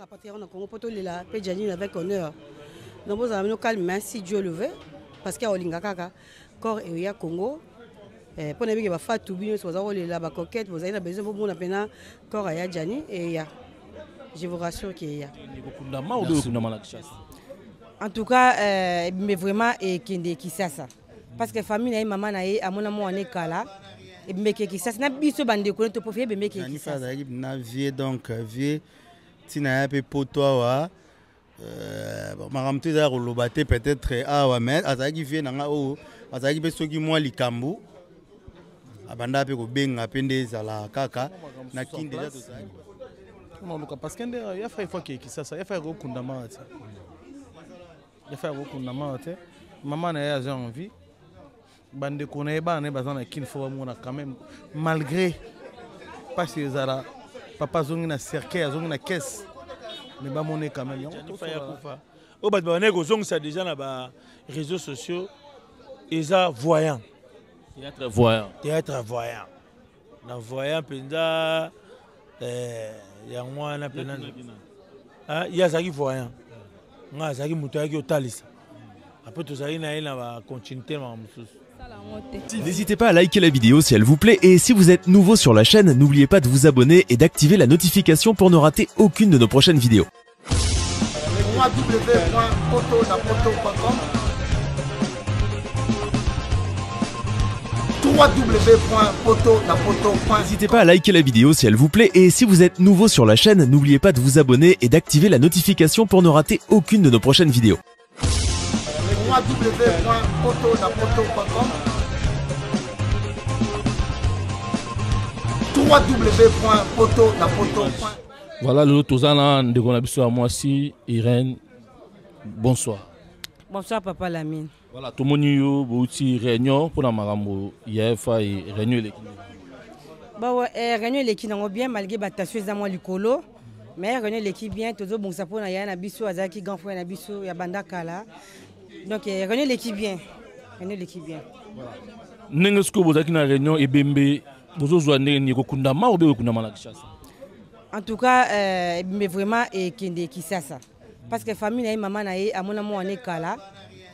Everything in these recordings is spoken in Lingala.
Partir en Congo pour la Péjani avec honneur. Donc vous avez nous calmer si Dieu le veut parce qu'il y a Olingakaka corps et il y a Congo. Pour ne pas faire tout bien, vous avez la coquette, vous avez besoin pour mon appel corps et Jani et il y a. Je vous rassure qu'il y a. En tout cas, mais vraiment et qui ça parce que famille et maman naïe à mon amour en écala. Et bien qui ça n'a biso bande ko to pofie be meki ki ça na vie donc vie tina pe poto wa maramtu za rolobate peut-être wa mais azaki vie nanga o azaki pe soki moi likambu abanda pe ko benga pende zala kaka na kin déjà to ça non luka parce que ya fa fois qui ça ya fa ko kundama ate ya fa ko kundama ate maman na ya j'ai envie bande connaît ba ne bazana kin fo mona quand même malgré parce que zara papa zongi na cercle zongi na caisse mais ba moné quand même o ba ba ne go zongi ça déjà na ba réseaux sociaux eza voyant théâtre voyant na voyant penda ya mwana penda ah ya zaki voyant nga zaki muto yaki otalisa après tout ça ina ba continuité ma mususu. N'hésitez pas à liker la vidéo si elle vous plaît et si vous êtes nouveau sur la chaîne, n'oubliez pas de vous abonner et d'activer la notification pour ne rater aucune de nos prochaines vidéos. N'hésitez pas à liker la vidéo si elle vous plaît et si vous êtes nouveau sur la chaîne, n'oubliez pas de vous abonner et d'activer la notification pour ne rater aucune de nos prochaines vidéos. Voilà le Tozana de Gonabiso à moi si Irène. Bonsoir. Bonsoir papa Lamine. Voilà tout le monde yo bouti réunion pour la marambo hier fa et réunion l'équipe. Bah ouais réunion l'équipe n'ont bien malgré batassu za moi likolo mais réunion l'équipe bien toujours bon ça pour na ya na biso azaki grand frère na biso ya bandaka là. Donc réunion l'équipe bien. Réunion l'équipe bien. Voilà. Nengesko bozaki na réunion et bembe bozo zwane ni ko kundama ou be kundama na Kishasa. En tout cas mais vraiment et qui ça parce que famille na maman na à mon amour en écala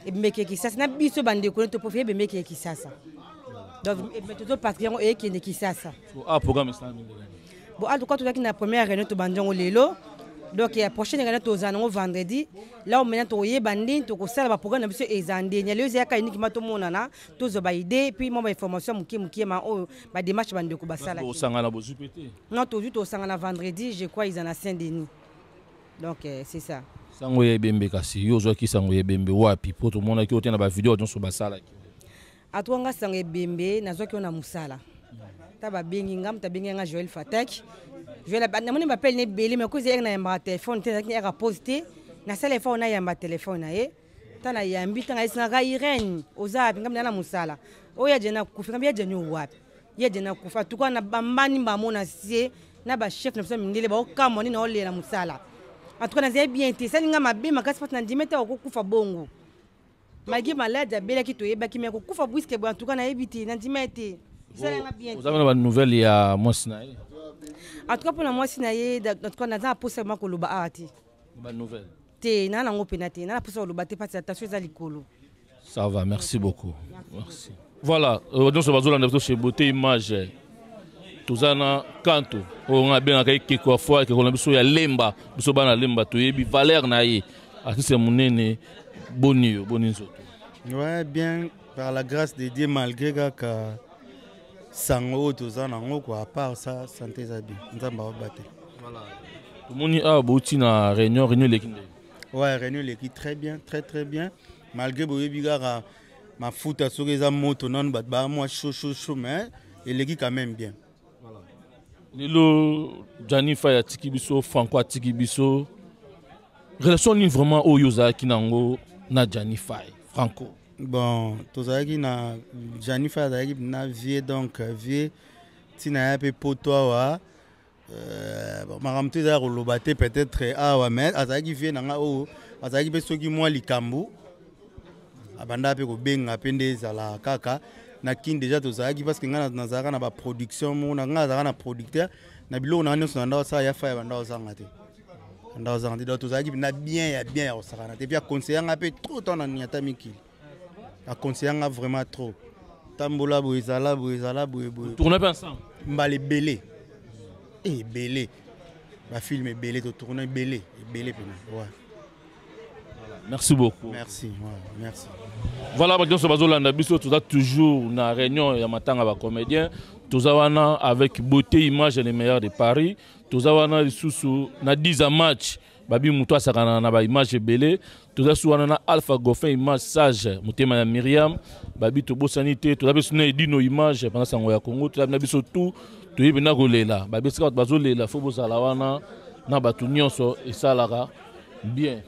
et meki qui ça na biso bande ko to pofie be meki qui ça donc mais tout patron et qui ça ah programme ça bon en tout cas tout qui na première réunion to bandongo lelo donc la prochaine réunion to zanongo vendredi là on maintenant to yebandi to ko sala ba programme na biso ezande nyale yo yaka uniquement to monana to zo ba idée puis moi information muki ma o ba démarche bande ko basala to sangana bo zupete non to juste to sangana vendredi je crois ils en a Saint-Denis donc c'est ça sango ye bembe kasi yo zo ki sango ye bembe wapi po to mona ki o tena ba vidéo don so basala atwanga sango ye bembe na zo ki ona musala ta ba bengi ngam ta bengi nga Joël Fatek Joël ba na moni ba appel ne beli mais ko ze na yamba téléphone te ki era poster na sala fa ona yamba téléphone na ye ta na yambi ta nga ga Irène ozapi ngam na musala o ya jena kufika ya jenyo wapi ya jena kufa tukwa na bambani ba mona sie na ba chef na biso mindele ba o kamoni na ole na musala. En tout cas, nous avons bien été. Ça, nous avons bien fait. Nous avons dit que nous bongo. Malgré malade, nous avons dit que nous avons dit que nous avons évité. Nous avons dit que nous avons bien. Vous avez une nouvelle il y a mois Sinaï. En tout cas, pour le mois Sinaï, nous avons posé un peu de bonne nouvelle. Nous avons pénaté. Nous avons posé un peu de Ça va, merci beaucoup. Merci. Voilà, nous sommes dans chez Beauté Image. Tozana kanto on a bien avec quoi fois que on biso ya lemba biso bana lemba to yebi valeur na ye akise munene bonio boninzo. Ouais, bien par la grâce de Dieu malgré que sango tozana ngo quoi à part ça santé za bien nzamba obate. Voilà. Tout moni a bouti na réunion l'équipe. Ouais, réunion l'équipe très bien bien malgré boyebi gara ma foot à sur les moto non ba moi chaud mais l'équipe quand même bien. Lilo Jani Faya Tikibiso, Franco Tikibiso. Relation ni vraiment au Yosa Kinango na Jani Faya, Franco. Bon, Tozaki na Jani Faya na vie donc vie tina ya pe poto wa bon maramtu za rolobate peut-être wa mais azaki vie nanga o azaki pe soki moi likambu abanda pe ko benga pende zala kaka na kin déjà tozaki parce que ngana nazaka na ba production mo na ngana na producteur na bilo na nyonso na ndawa sa ya fa ya banda ozanga te Dans un endroit tout ça qui n'a bien au Sarana. Et puis à conseiller un peu trop temps en Niata Miki. À conseiller un vraiment trop. Tambola Bouizala. Tournez pas ensemble. Mbale belé. Et belé. Ma film est belé, tu tournes belé. Belé. Ouais. Merci beaucoup. Merci. Ouais, merci. Voilà, donc ce bazo landa biso tout ça toujours na réunion ya matanga ba comédien. Tozawana avec beauté image les meilleurs de Paris. Tozawana lisusu na 10 match. Babi muto asakana na ba image belé. Tozawana na Alpha Goffin image sage. Mutema ya Myriam. Babi to bosanité. Tozabe suna edino image pendant sango ya Congo. Tozabe biso tout. Toyebi na kolela. Babi sika bazo lela fo bozala wana na batu nyonso esalaka bien.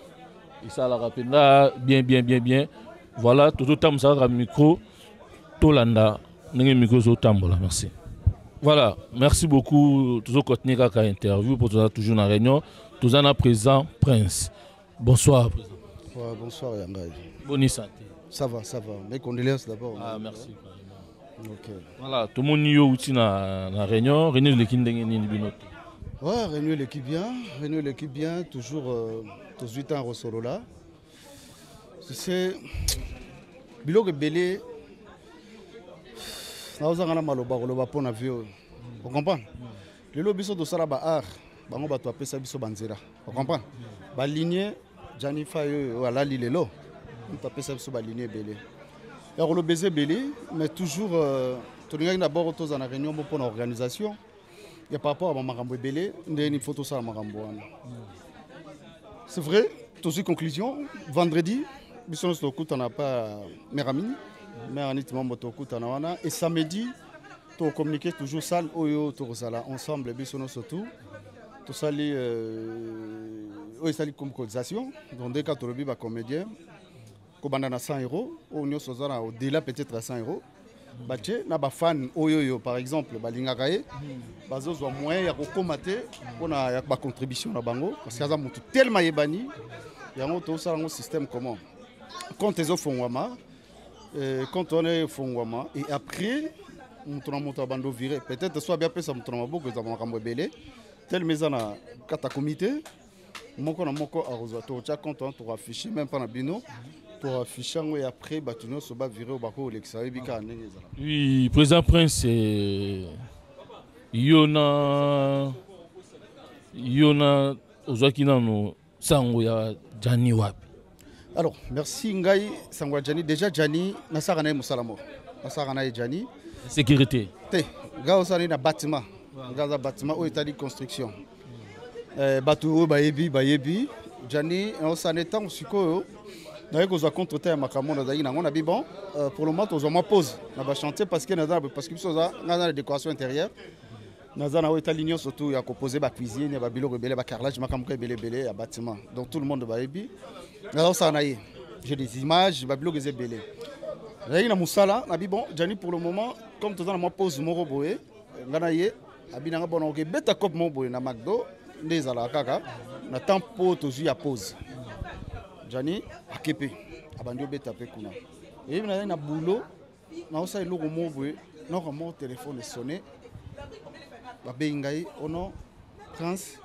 Esalaka penda bien. Voilà, tout le temps, ça va micro, tout l'anda, micro zo tambola, merci. Voilà, merci beaucoup. Toujours continuer avec interview pour toujours dans la réunion. Tout à présent, Prince. Bonsoir, président. Ouais, bonsoir, Yangaï. Bonne santé. Ça va. Mes condoléances d'abord. Ah, merci. Ok. Voilà, tout le monde y est aussi dans la réunion. Réunion de l'équipe de ouais, réunion l'équipe bien. Toujours 8 ans au solo là. C'est biloko belé naozanga maloba pona vieux. Vous comprenez? Le lobiso de sala ba art bango bato apesa biso banzira. Vous comprenez? Ba lignée Jani Faye wala lilelo. On apesa biso ba lignée belé. Ya lo baiser belé mais toujours tolinga d'abord tous en réunion pour l'organisation. Il y a par rapport à makambo belé ndeni photo sala makambo wana. C'est vrai, tous conclusion vendredi Bisson Stokut n'a pas Meramini, mais en étant Motokut en et samedi, tu communiquer toujours salle Oyo Torosala ensemble, Bisson surtout, tout ça les comme cotisation, dans des cas tu le comédien, Kobanda na 100 €, Oyo Sozana au-delà peut-être à 100 €. Baché na ba fan Oyo par exemple, Balingakaye, bazo zo moyen ya kokomate, on a ya ba contribution na bango parce que ça mutu tellement yebani, ya moto ça un système comment quand les autres font wama, quand on est font wama, et après, on tourne monte à bando viré. Peut-être soit bien ça, on tourne beaucoup de gens belé. Tel maison à kata comité, moko à rosato. Tu as quand on t'aura affiché, même pas na bino, t'aura affiché et après, bah tu nous sois viré au bako l'extérieur, bika nengeza. Oui, président Prince, Yona, ozakina no sango ya Jani wapi. Alors, merci Ngaï Sangwa Djani. Déjà, Djani, Nassaranaï Moussalamo. Nassaranaï Djani. Sécurité. Gaosani na bâtiment. Gaza bâtiment où est construction. Batou Bayebi. Djani, on s'en est en suko. D'ailleurs, on a contre-terre Makamon. On a dit bon, pour le moment, on a pause. On va chanter parce que nous avons des décorations intérieures. Nous avons été surtout à composer la cuisine, la bilo rebelle, la carrelage, le bâtiment. Donc tout le monde va y j'ai des images, je vais les belé. J'ai une moussala, on a dit bon, Jani pour le moment, comme tout le monde pose mon roboé, ganaye, abinanga bon ok, beta cop mon boy na McDo, des ala kaka, na temps pour toujours à pause. Jani a kepe, abandio beta pe kuna. Et il y a un boulot, na osa logo mon boy, non mon téléphone est sonné. Babé ngai, ono Prince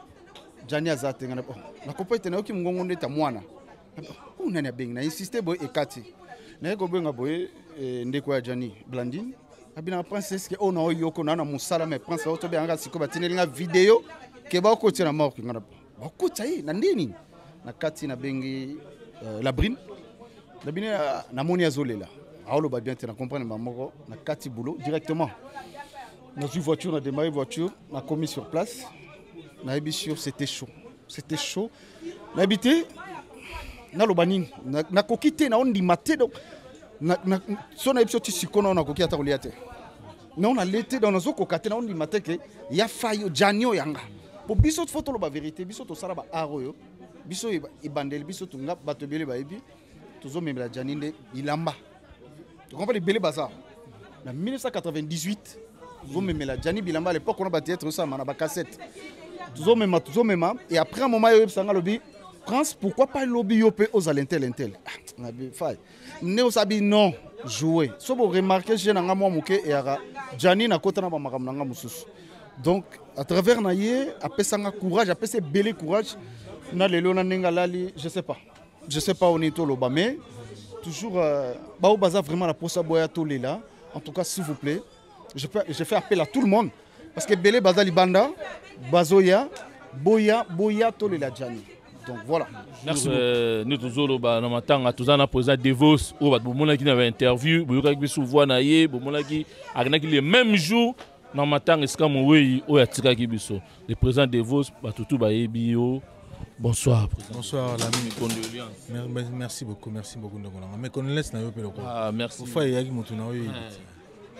Jani azate ngana. Na kopa itena oki mungongo ndeta mwana. On a bien insisté boy et Kati. Na ko benga boy ndeko ya Jani Blandine. Abina princesse que on a yoko na na musala mais prince auto be anga siko batinelinga vidéo ke ba ko tina mort ngana. Ba ko tsayi na ndini. Na Kati na bengi la brine. La bine na moni azolela. Aolo ba bien tena comprendre mamoko na Kati boulot directement. Dans une voiture, on a démarré une voiture, on a commis sur place. On a sûr c'était chaud. C'était chaud. On a habité na lobanine. Na kokité na on di maté donc na son épisode tisikono on a koki ata koliate. Na on a l'été dans nos kokate na on di maté que ya fayo janio yanga. Pour biso photo lo ba vérité, biso to sala ba aroyo. Biso e bandel biso to ngap bato belé ba ebi. Tozo memela janinde ilamba. Tu comprends les belé bazar. En 1998 Toujours même la Jani Bilamba à l'époque on a battu être ça, on a cassette. Toujours même et après un moment il y a eu lobby. Prince, pourquoi pas le lobby yopé aux alentel intel. On a bien fait. Néo sabi non jouer. So vous remarquez j'ai nanga moi muke et ara Jani na kota na ba makam nanga mususu. Donc à travers naie après ça courage, après c'est belé courage. na lelo na ninga lali, je sais pas on est tout là mais toujours bao baza vraiment la posa boya tout là. En tout cas s'il vous plaît, je fais appel à tout le monde parce que belé baza libanda bazoya boya tout là Jani. Donc voilà. Merci. Nous toujours ba na matanga tuzana président Devos ou ba bomona ki na interview, boyoka ki souvent na ye, bomona ki agnaki le même jour na matanga ska moweyi o ya tika ki biso. Le président Devos ba tutu ba yebio. Bonsoir. Bonsoir l'ami, condoléances. Merci beaucoup ndongolanga. Mes condoléances na yo pe loko. Ah merci. Faut yaki mutu na yo.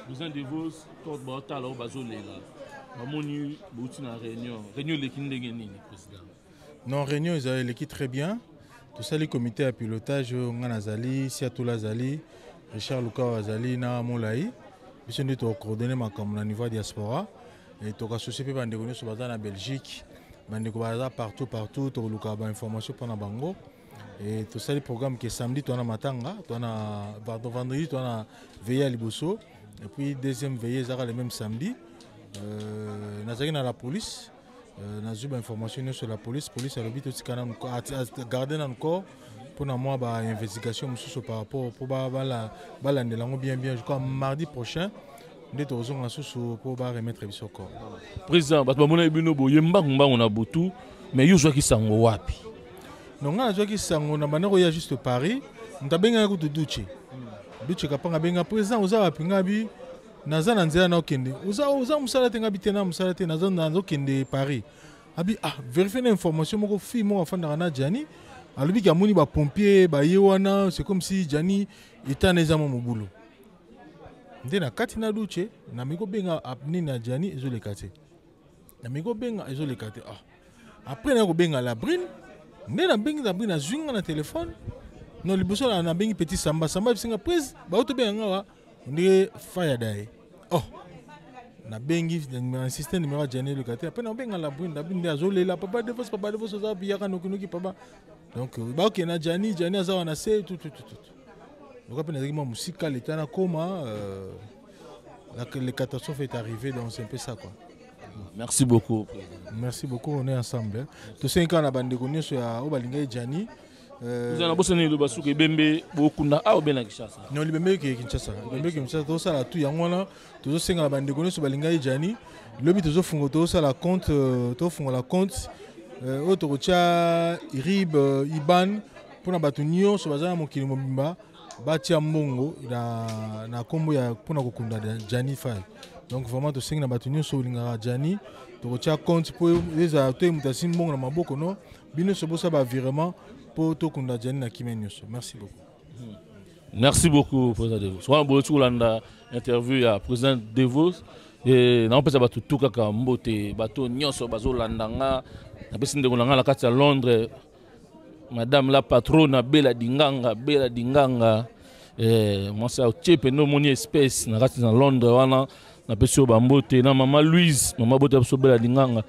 Président Devos to ba tala o bazolela. Bamoni bouti na réunion lekinde ngeni président. Non, réunion, ils avaient l'équipe très bien. Tout ça, les comités à pilotage, Ngana Zali, Siatoula Zali, Richard Luka Zali, Na Moulaï. Ils sont coordonnés au niveau diaspora. Et tout associé par des sur la Belgique, partout, tout Luka information pendant Bango. Et tout ça, les programmes qui est samedi, tu as Matanga, tu as vendredi, tu as veillé à Liboso. Et puis, deuxième veillée, ça le même samedi. Nazari dans la police. Nous avons information sur la police a le but de garder encore pour moi une investigation par rapport pour bien. Je crois mardi prochain, nous allons pour remettre le corps. Président, on a beaucoup, mais il y a qui sont wapi. Non, on a qui sont juste Paris. On a bien de Duce. Duce kapanga bien président aux Pingabi. Naza nanzela na okende uza musala tenga bitena musala te naza nanzo kende Paris abi vérifier l'information moko fi mo afanda na Jani alobi ka moni ba pompier ba yewana c'est comme si Jani était neza mo mobulu ndena kati na Duce na miko benga apni na Jani ezole kate na miko benga ezole kate après na ko benga la brine ndena benga la brine na zwinga na téléphone no liboso na bengi petit samba bisinga prise ba auto benga wa ndé fire dai na bengi na système numéro Jani le kate après na benga la brune azolela papa devos za biyaka nokunuki papa donc ba ok na Jani azawa na se tout donc après na zaki musika l'état na coma la catastrophe est arrivée donc c'est un peu ça quoi. Merci beaucoup, on est ensemble tous 5 ans na bande konyo ya obalinga Jani. Vous avez besoin de basu ke bembe bokunda a obena Kinshasa. Non, le bembe ke Kinshasa. Le bembe ke Kinshasa to sala tu yangwana to senga la bande kono so balinga Jani. Le bi to fungo to sala compte to fungo la compte auto cha rib iban pona batunio so bazana mokili mobimba batia mbongo na kombo ya pona kokunda Jani file. Donc vraiment to senga batunio so linga Jani to cha compte pour les auto mutasi mbongo na maboko no bino so bosa ba virement. Merci beaucoup. Merci beaucoup, président Devos. Soit on peut landa interview à président Devos et na pesa batu tuka ka mbote bato nyonso bazo landanga na pesa ndengolanga la kati ya Londres madame la patronne Bella Dinganga moi ça chepe no moni espèce na kati na Londres wana na pesa ba mbote na maman Louise maman bote so Bella Dinganga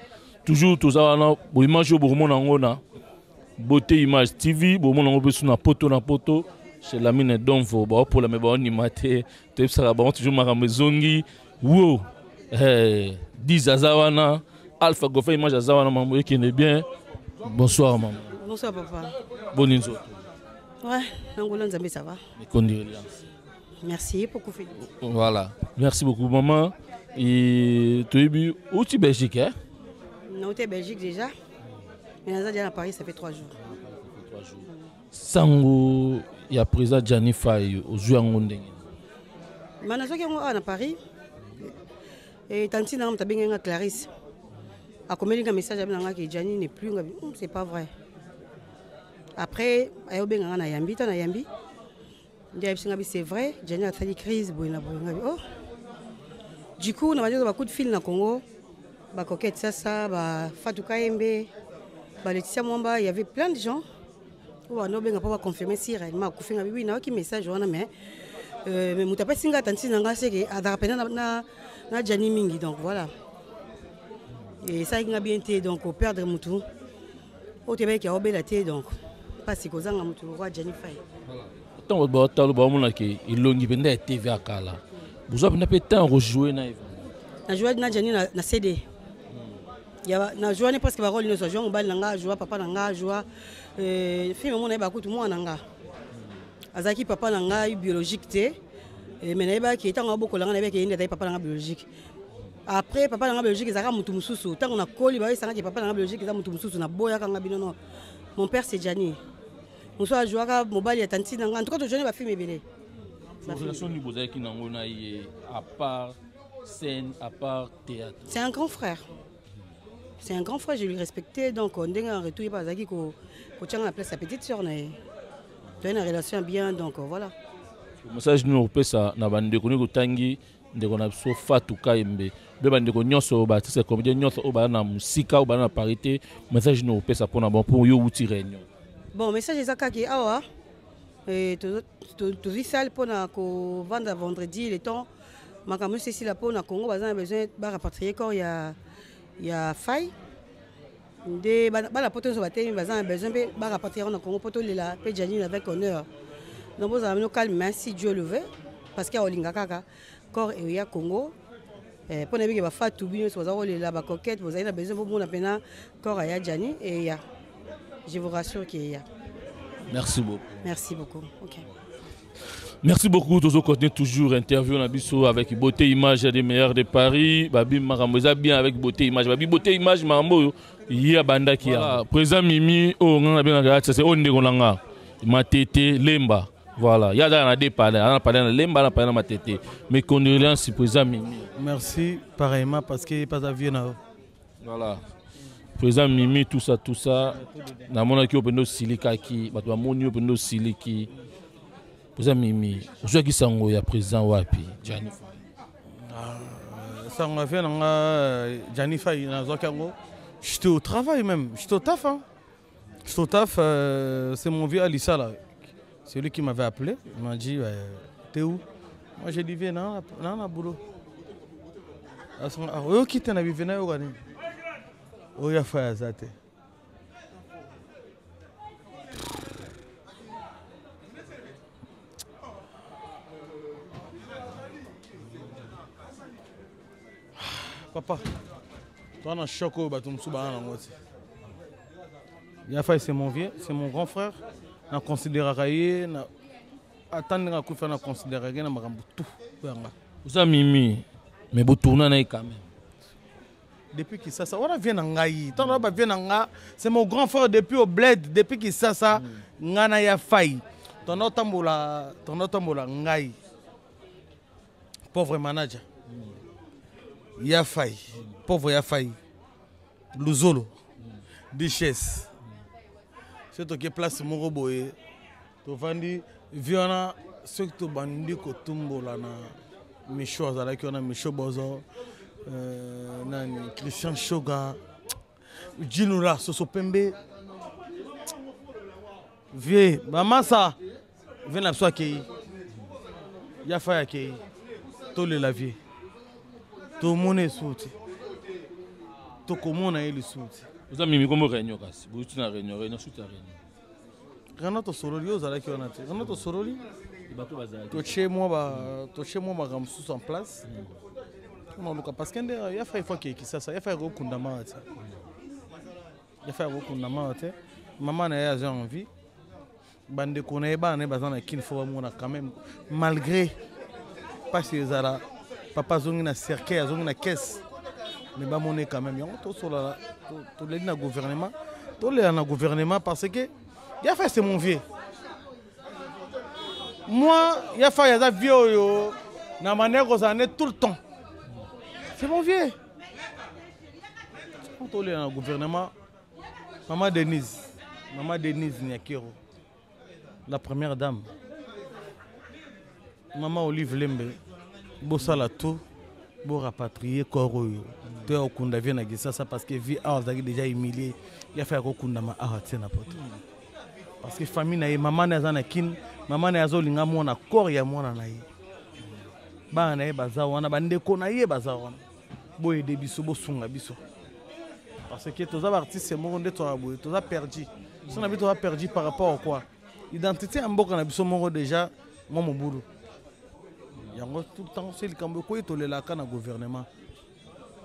toujours tous wana bo image bo mona ngona Beauté Image TV, bon mon on sur na poto chez la mine d'Onfo, bah pour la me bon animaté, tu sais ça bon toujours maramezongi, wow, 10 azawana, Alpha Gofa Image azawana maman qui est bien. Bonsoir maman. Bonsoir papa. Bonne inzo. Ouais, Nangolan Zambé ça va. Mes condoléances. Merci beaucoup Félix. Voilà, merci beaucoup maman. Et tu es bien où tu Belgique hein? Non, tu es Belgique déjà. Mais à Paris, ça fait 3 jours. Sango, il y a président Jani Faye au Jouangonde. Je suis à Paris. Et tanti na mtabinga Clarisse. A communiqué un message à que Jani n'est plus. C'est pas vrai. Après, ayo benga na Yambi, na Yambi. C'est vrai, Jani a fait une crise. Oh. Du coup, on a dit beaucoup de fil na Congo. Ba Coquette Sassa, ba Fatou Kayembe. Laetitia Mwamba, il y avait plein de gens. On a pas confirmé si réellement confirmé oui na qui message on a mais mutapa singa tanti nanga c'est que adarapena na Jani mingi donc voilà. Et ça il a bien été donc au perdre mutu. Au tebe qui a obéi la tête donc pas si kozanga mutu roi Jani Faye. Tant ba talo ba mona ke ilongi benda TV akala. Vous avez pas temps rejouer na. Na jouer na Jani na CD. na joie presque ba rôle nyonso joie mobali nanga joie papa nanga joie film mon ba kutu mwana nanga azaki papa nanga biologique te mais na ba ki tanga boko langa na ba ki inde ta papa nanga biologique après papa nanga biologique ezaka mutu mususu tango na koli ba esanga ki papa nanga biologique eza mutu mususu na boya kanga bino non mon père c'est Gianni muso a joué ka mobali ya tanti nanga en tout cas to jeune ba film ebele relation ni bozaki nango na ye à part scène à part théâtre. C'est un grand frère. C'est un grand frère, je lui respectais. Donc, on a en retour, il a dit qu'on tient la place à sa petite soeur. On a une relation bien, donc voilà. Le message nous opesa na bande ko ni tangi ndeko na so fatu kaimbe be bande ko nyonso ba c'est comme nyonso ba na musika ba na parité message nous opesa pona bon pour yo uti réunion. Bon, message ezaka ki awa to salle pona ko vendre vendredi le temps makambo c'est si la pona Congo bazana besoin ba rapatrier corps il y a faille de ba la poto so batemi bazana besoin ba rapatrier na Congo poto lela pe Gianni avec honneur. Donc vous avez calme si Dieu le veut parce qu'il y a olinga kaka corps et il y a Congo pour ne pas faire tout bien sur la ba coquette vous avez besoin pour mon pena corps il y a Gianni et il y a je vous rassure qu'il y a. Merci beaucoup. Merci beaucoup. OK. Merci beaucoup. Toujours continuer toujours interview na biso avec Beauté Image des meilleurs de Paris. Babi Maramboza bien avec Beauté Image. Babi Beauté Image Marambo ya banda ki ya. Président Mimi o ngana bien na c'est onde konanga. Matete Lemba. Voilà, il y a dans des parler, on a parlé de Lemba, on a parlé de Matete. Mes condoléances président Mimi. Merci pareillement parce que pas à Vienne. Voilà. Président Mimi tout ça na mona ki opendo silika ki bato ba moni opendo siliki. Président Mimi, je qui sango ya président wapi Gianni sango fait na Gianni Faye na zokango. J'étais au travail même, j'étais au taf hein. J'étais au taf c'est mon vieux Alissa là. C'est lui qui m'avait appelé, il m'a dit t'es où? Moi j'ai dit viens na boulot. Oyo kita na bivena yo gani. Oya fa zate. Papa, toi on a choc au bateau Msuba na ngoti. Yafa c'est mon vieux, c'est mon grand frère. Na considérer ye na attendre nga kufa na considérer na makambo tout. Oza Mimi, mais bo tourner na quand même. Depuis qu'il ça on a vient ngai. Tant on vient nga, c'est mon grand frère depuis au bled, depuis qu'il ça ngana ya faille. Ton otambola ngai. Pauvre manager. Ya faille. Pauvre ya faille. Luzolo. Duchesse. C'est toi qui place mon robot. Tu vandi viana ce que tu bandi ko tumbola na Micho azala ki on a Micho Bozo. Nani Christian Shoga. Jinura Soso Pembe. Vie, maman ça. Viens la soie qui. Ya faille qui. Tole la vie. Tout mon est souti. Tout comment on a eu le souti. Vous avez mis comme réunion kasi. Vous êtes na réunion suite à réunion. Renato Soroli ozala ki onate. Renato Soroli. To chez moi ramsous en place. On a parce qu'il y a fait fois qui ça il y a fait rekundama ate. Il y a fait rekundama ate. Maman na ya envie. Bande connaît ba na bazana kin fo mona quand même malgré parce que zala papa zongi na cercueil zongi na caisse. Mais ba monnaie quand même to sola to le na gouvernement. To le na gouvernement parce que il a fait c'est mon vieux. Moi, il a fait des vieux na manière que ça en est tout le temps. C'est mon vieux. Quand on est dans le gouvernement, Maman Denise Nyakiro, la première dame, Maman Olive Lembe, Bossala tout, pour rapatrier Koroyo. Tu es au Kundavie Nagisa, ça parce que vie a déjà humilié. Il a fait au Kundama à n'importe. Parce que famille na maman na zana kin, maman na zo linga mona corps ya mona na ye. Ba na ye baza wana bande ko na ye baza wana. Boye de biso bo sunga biso. Parce que tous les artistes c'est mon de toi boye, tous a perdu. Si on a tout perdu par rapport à quoi? Identité en boka na biso mon déjà mon boulot. Yango tout le temps c'est le cambo ko to le la kana gouvernement.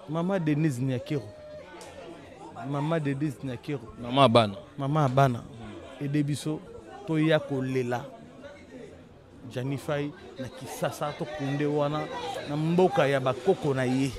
Maman Denise Nyakiro. Maman de Dis Nyakiro. Maman Abana. Maman Abana. Et Debiso, Toya Kolela. Janifai, na Kisasa, to Kunde Wana, na Mboka Yabakoko na ye.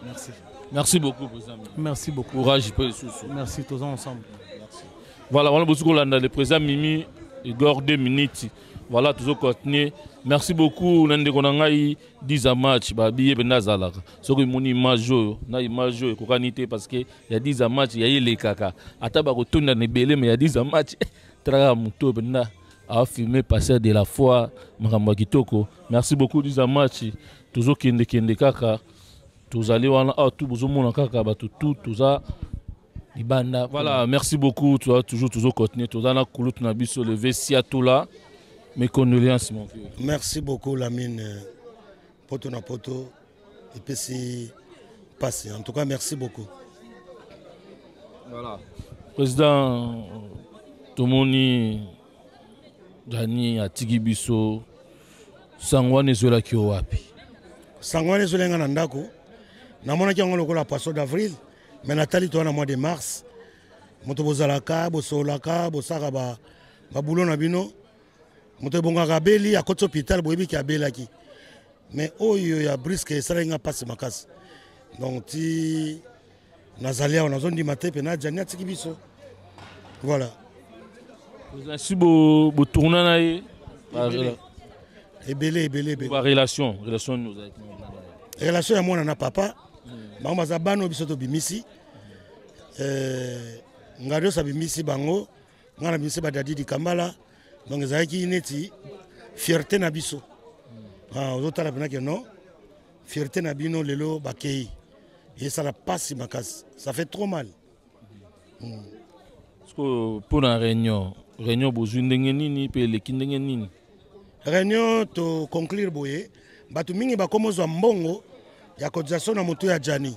Merci. Merci beaucoup, président. Merci beaucoup. Courage, peu sous. Merci, tous ensemble. Merci. Voilà, on a beaucoup le président Mimi, Igor 2 minutes. Voilà, toujours continuer. Merci beaucoup. Nande konangai 10 match ba billet benazala. Soko moni image na image ko kanité parce que il y a 10 match il y a les kaka. Ata ba ko tunda ne belé mais il y a 10 match. Tra muto bena a filmé passer de la foi makamba kitoko. Merci beaucoup 10 match. Toujours kende kaka. Tous allez wana tout bozomona kaka ba tout ça. Ibanda. Voilà, merci beaucoup. Tu as toujours continuer. Tu as na kulut na biso lever siatola. Mes condoléances, mon vieux. Merci beaucoup, Lamine. Poto na poto. Et puis c'est passé. En tout cas, merci beaucoup. Voilà. Président Tomoni Dani Atigibiso Sangwane Zola Kiowapi. Sangwane Zola Nandako. Namona ki ngolo la poisson d'avril. Mais Nathalie toi na mois de mars. Moto bozalaka, bosolaka, bosaka ba boulot na bino. Moto bonga kabeli à côté hôpital boyebi ki abelaki. Mais oyo ya brisque ça nga passe makasi. Donc ti nazalia on a zone du matin pe na jania tiki biso. Voilà. Vous avez beau tourner na ye. Ebele. Ba relation nous avec relation ya mwana na papa. Bango za bano biso to bimisi. Ngado sa bimisi bango, ngana bimisi ba dadi di Kambala. Donc ezaki neti fierté na biso. Ah ozotala pena que non. Fierté na bino lelo bakei. Et ça la passe makasi. Ça fait trop mal. Parce que pour la réunion besoin ndenge nini pe leki ndenge nini. Réunion to conclure boye, batu mingi ba komozwa mbongo ya cotisation na moto ya Jani.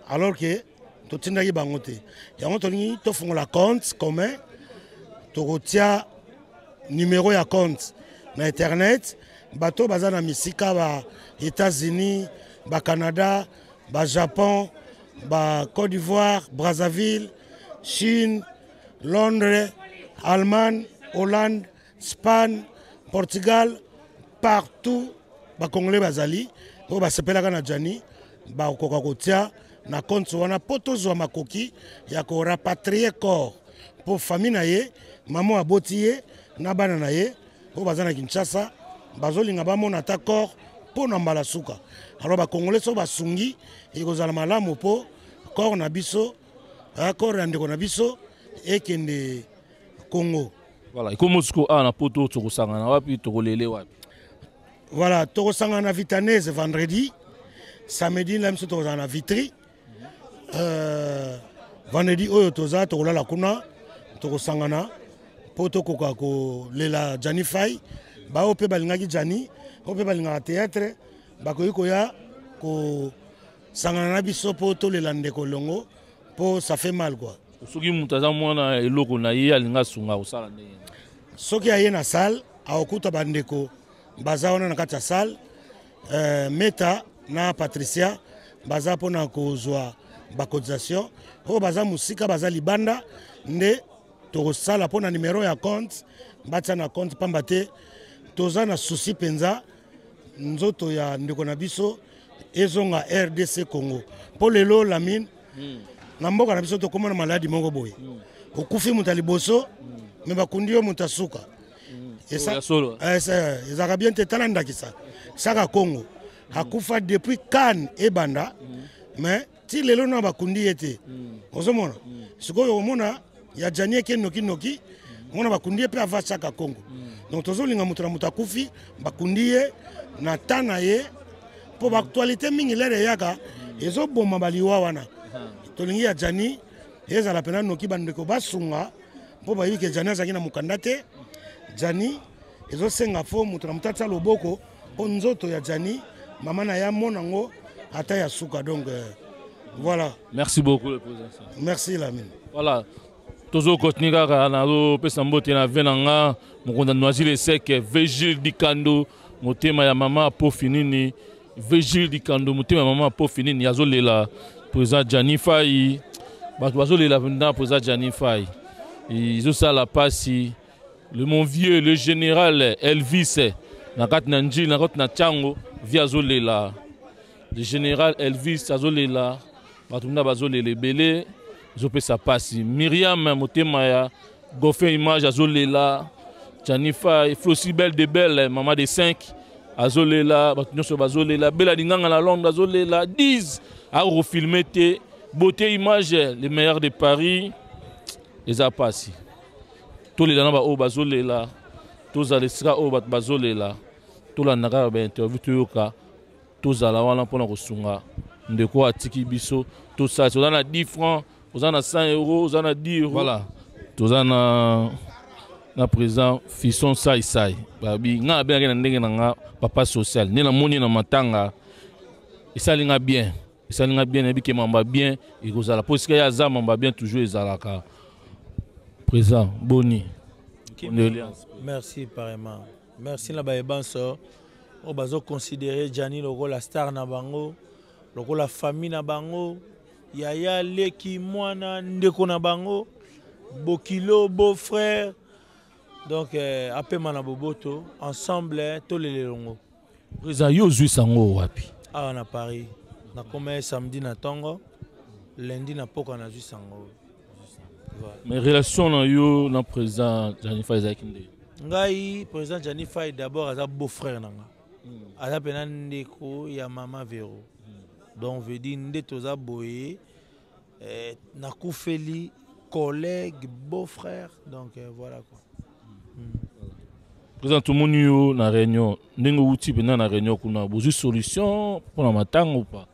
Alors que to tindaki bango te. Yango to lingi to fongola compte commun to retia numéro ya compte na internet bato baza na misika ba États-Unis, ba Canada, ba Japon, ba Côte d'Ivoire, Brazzaville, Chine, Londres, Allemagne, Hollande, Espagne, Portugal, partout ba Congolais bazali po ba sepelaka na Jani ba koka kotia na compte wana poto zo makoki ya ko rapatrier corps pour famille na ye maman aboti ye na bana na ye po bazana Kinshasa bazolinga bamona ta corps po na mbala suka. Alors ba Congolais so basungi ekozala malamu po corps na biso corps ya ndeko na biso ekende Congo. Voilà, et comment est-ce na poto tokosangana wapi tokolele wapi? Voilà, tokosangana Vitanese vendredi, samedi la biso tokosangana Vitry. Vendredi oyo toza tokolala kuna tokosangana poto koka ko lela Jani Fai ba ope balingaki Jani ope balingaka théâtre bakoyi koya ko sangana na biso poto lela ndeko longo po ça fait mal quoi. Soki mutaza mwana eloko na ye alinga sunga osala ndenge. Soki aye na salle aokuta bandeko baza wana na kati ya salle Meta na Patricia baza pona kozwa ba cotisation po baza musika baza libanda nde tokosala pona numéro ya compte batia na compte pamba te toza na souci penza nzoto ya ndeko na biso ezonga RDC Congo po lelo Lamine na mboka na biso tokoma na maladi moko boye okufi muta liboso me bakundi yo muta suka ezaka bien te tala ndakisa saka Congo akufa depuis Cannes ebanda mais ti lelo na bakundi ete ozomona sikoyo omona ya Jani ke noki mona bakundi pe ava saka Congo donc tozolinga mutu na mutu akufi bakundi ye na tana ye po ba actualité mingi lere yaka ezoboma baliwa wana tolingi ya Jani ezala pena noki bandeko basunga po bayi ke Jani azaki na mukanda te Jani ezosenga fo mutu na mutu atsa loboko po nzoto ya Jani mama na ya monango ata ya suka donc voilà. Merci beaucoup le président. Merci Lamine. Voilà. Tozo continuer kaka na lo pesa mbote na venanga mokonda Noisy Sec Vigile Dikando motema ya mama po finini Vigile Dikando motema ya mama po finini yazolela président Gianni Faye bazolela mpena président Gianni Faye ezosala pasi mon vieux le général Elvis na kati na njili na kati na tiango vi azolela le général Elvis azolela bato mpena bazolela ebele ezopesa pasi Myriam motema ya Goffin image azolela Gianni Faye Flossi Belle de Belle maman de 5 azolela bato nyonso bazolela Bella Linganga na Londres azolela 10 a refilmé te beauté image les meilleurs de Paris les a passé tous les dana o bazolela tous à l'estra o bazolela tous la naka ba interview toyoka tous à la wana pona kosunga ndeko atiki biso tout ça on a 10 francs on a 100 euros on a 10 euros voilà tous na présent fisson sai babi nga bien na ndenge nga papa social ni na moni na matanga isalinga bien ebike mamba bien ekozala parce que ya za mamba bien toujours ezalaka présent boni merci pareillement merci na baebanso o bazo considérer Gianni lokola star na bango lokola famille na bango yaya leki mwana ndeko na bango bokilo beau frère donc apema na boboto ensemble tolelelongo présent yo zui sango wapi na Paris na comme samedi na tongo lundi na poka na zui sango mais relation na yo na président Gianni Faye zakinde ngai président Gianni Faye d'abord aza beau frère nanga aza pena ndeko ya mama Vero donc veut dire ndeto za boye na kufeli collègue beau frère donc voilà quoi. Président tout le monde yo na réunion ndenge outi pena na réunion kuna bozu solution pour la matanga ou pas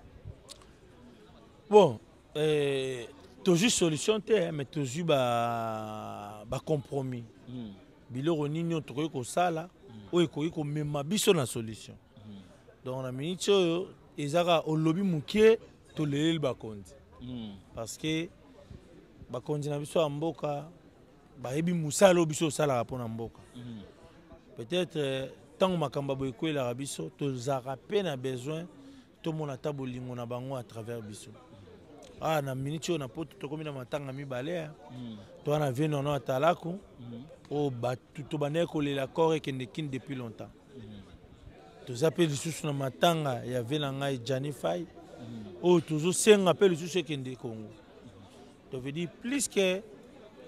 bon toujours solution te mais toujours ba compromis biloko nini to ko sala o ekoki ko mema biso na solution donc na minute oyo ezaka olobi mukie to lelel bakonzi parce que bakonzi na biso ya mboka bayebi musala biso sala pona mboka peut-être tant makamba boy ko la biso to zaka pe na besoin to mona tabolingo na bango à travers biso na minute na poto to komi na matanga mibale to na veno na talako o batu to baneko le la corps et kin depuis longtemps to zappel lisusu na matanga ya vena ngai Gianni Faye toujours senga appel lisusu kende Congo to veut dire plus que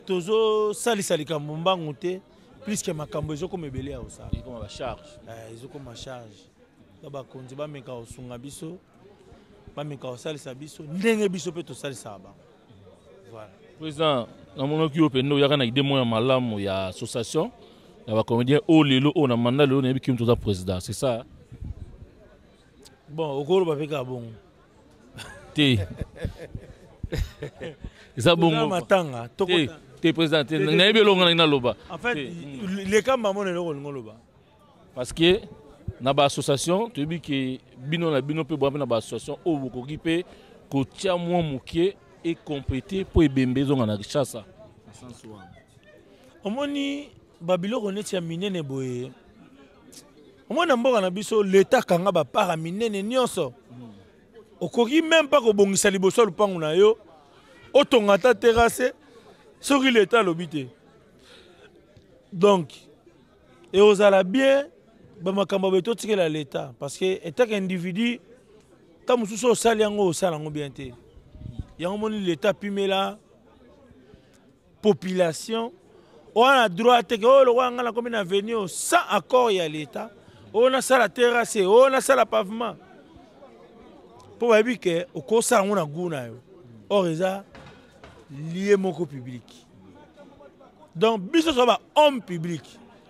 tozo salisa likambo mbangu te plus que makambo ezoko mebele ya osala comme la charge ezoko ma charge to ba konzi ba meka osunga biso ba meka osalisa biso ndenge biso pe to salisa ba voilà président na monoki opendo yaka na idée moya malamu ya association ya ba comédien o lelo o na mandat lelo na bikim to za président c'est ça bon okolo ba peka bon te ça bon matanga to te président na ebelonga na loba en fait les kamba mon eloko ngoloba parce que na ba association to bi ke bino na bino pe bo na ba association o bokoki pe ko tia mwa mukie et compléter pour ebembe zonga na richassa omoni babiloko neti ya minene boye omona mboka na biso l'état kanga ba para minene nyonso okoki même pas ko bongisa liboso lupangu na yo otonga ta terrasse soki l'état lobité donc et ozala bien ba makambo beto tikela l'état parce que état qu'individu ta mususu osali yango osala yango bien te yango moni l'état pimela population on a droit te que o lo wanga na comme na venir sans accord ya l'état on a ça la terrasse on a ça la pavement pour babi que o ko sa ngona guna yo or eza lié moko public donc biso so ba homme public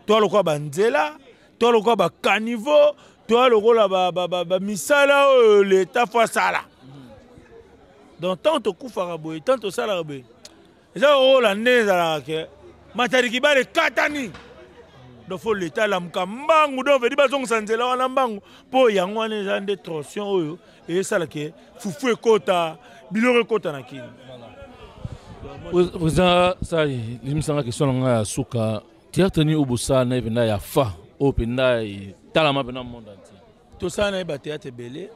to lo ko ba nzela to lo ko ba caniveau to lo ko la ba misala l'état fa sala donc tant to kufara boy tant to sala boy eza o la neza la ke matariki bare katani do faut l'état la mkambangu do vedi bazong sanzela wana mbangu po yango wana eza nde torsion oyo et ça la ke fufu ekota biloko ekota na kini président ça limisanga question nga suka théâtre ni obusa na evenda ya fa openda talama pena monde entier to ça na ba théâtre belé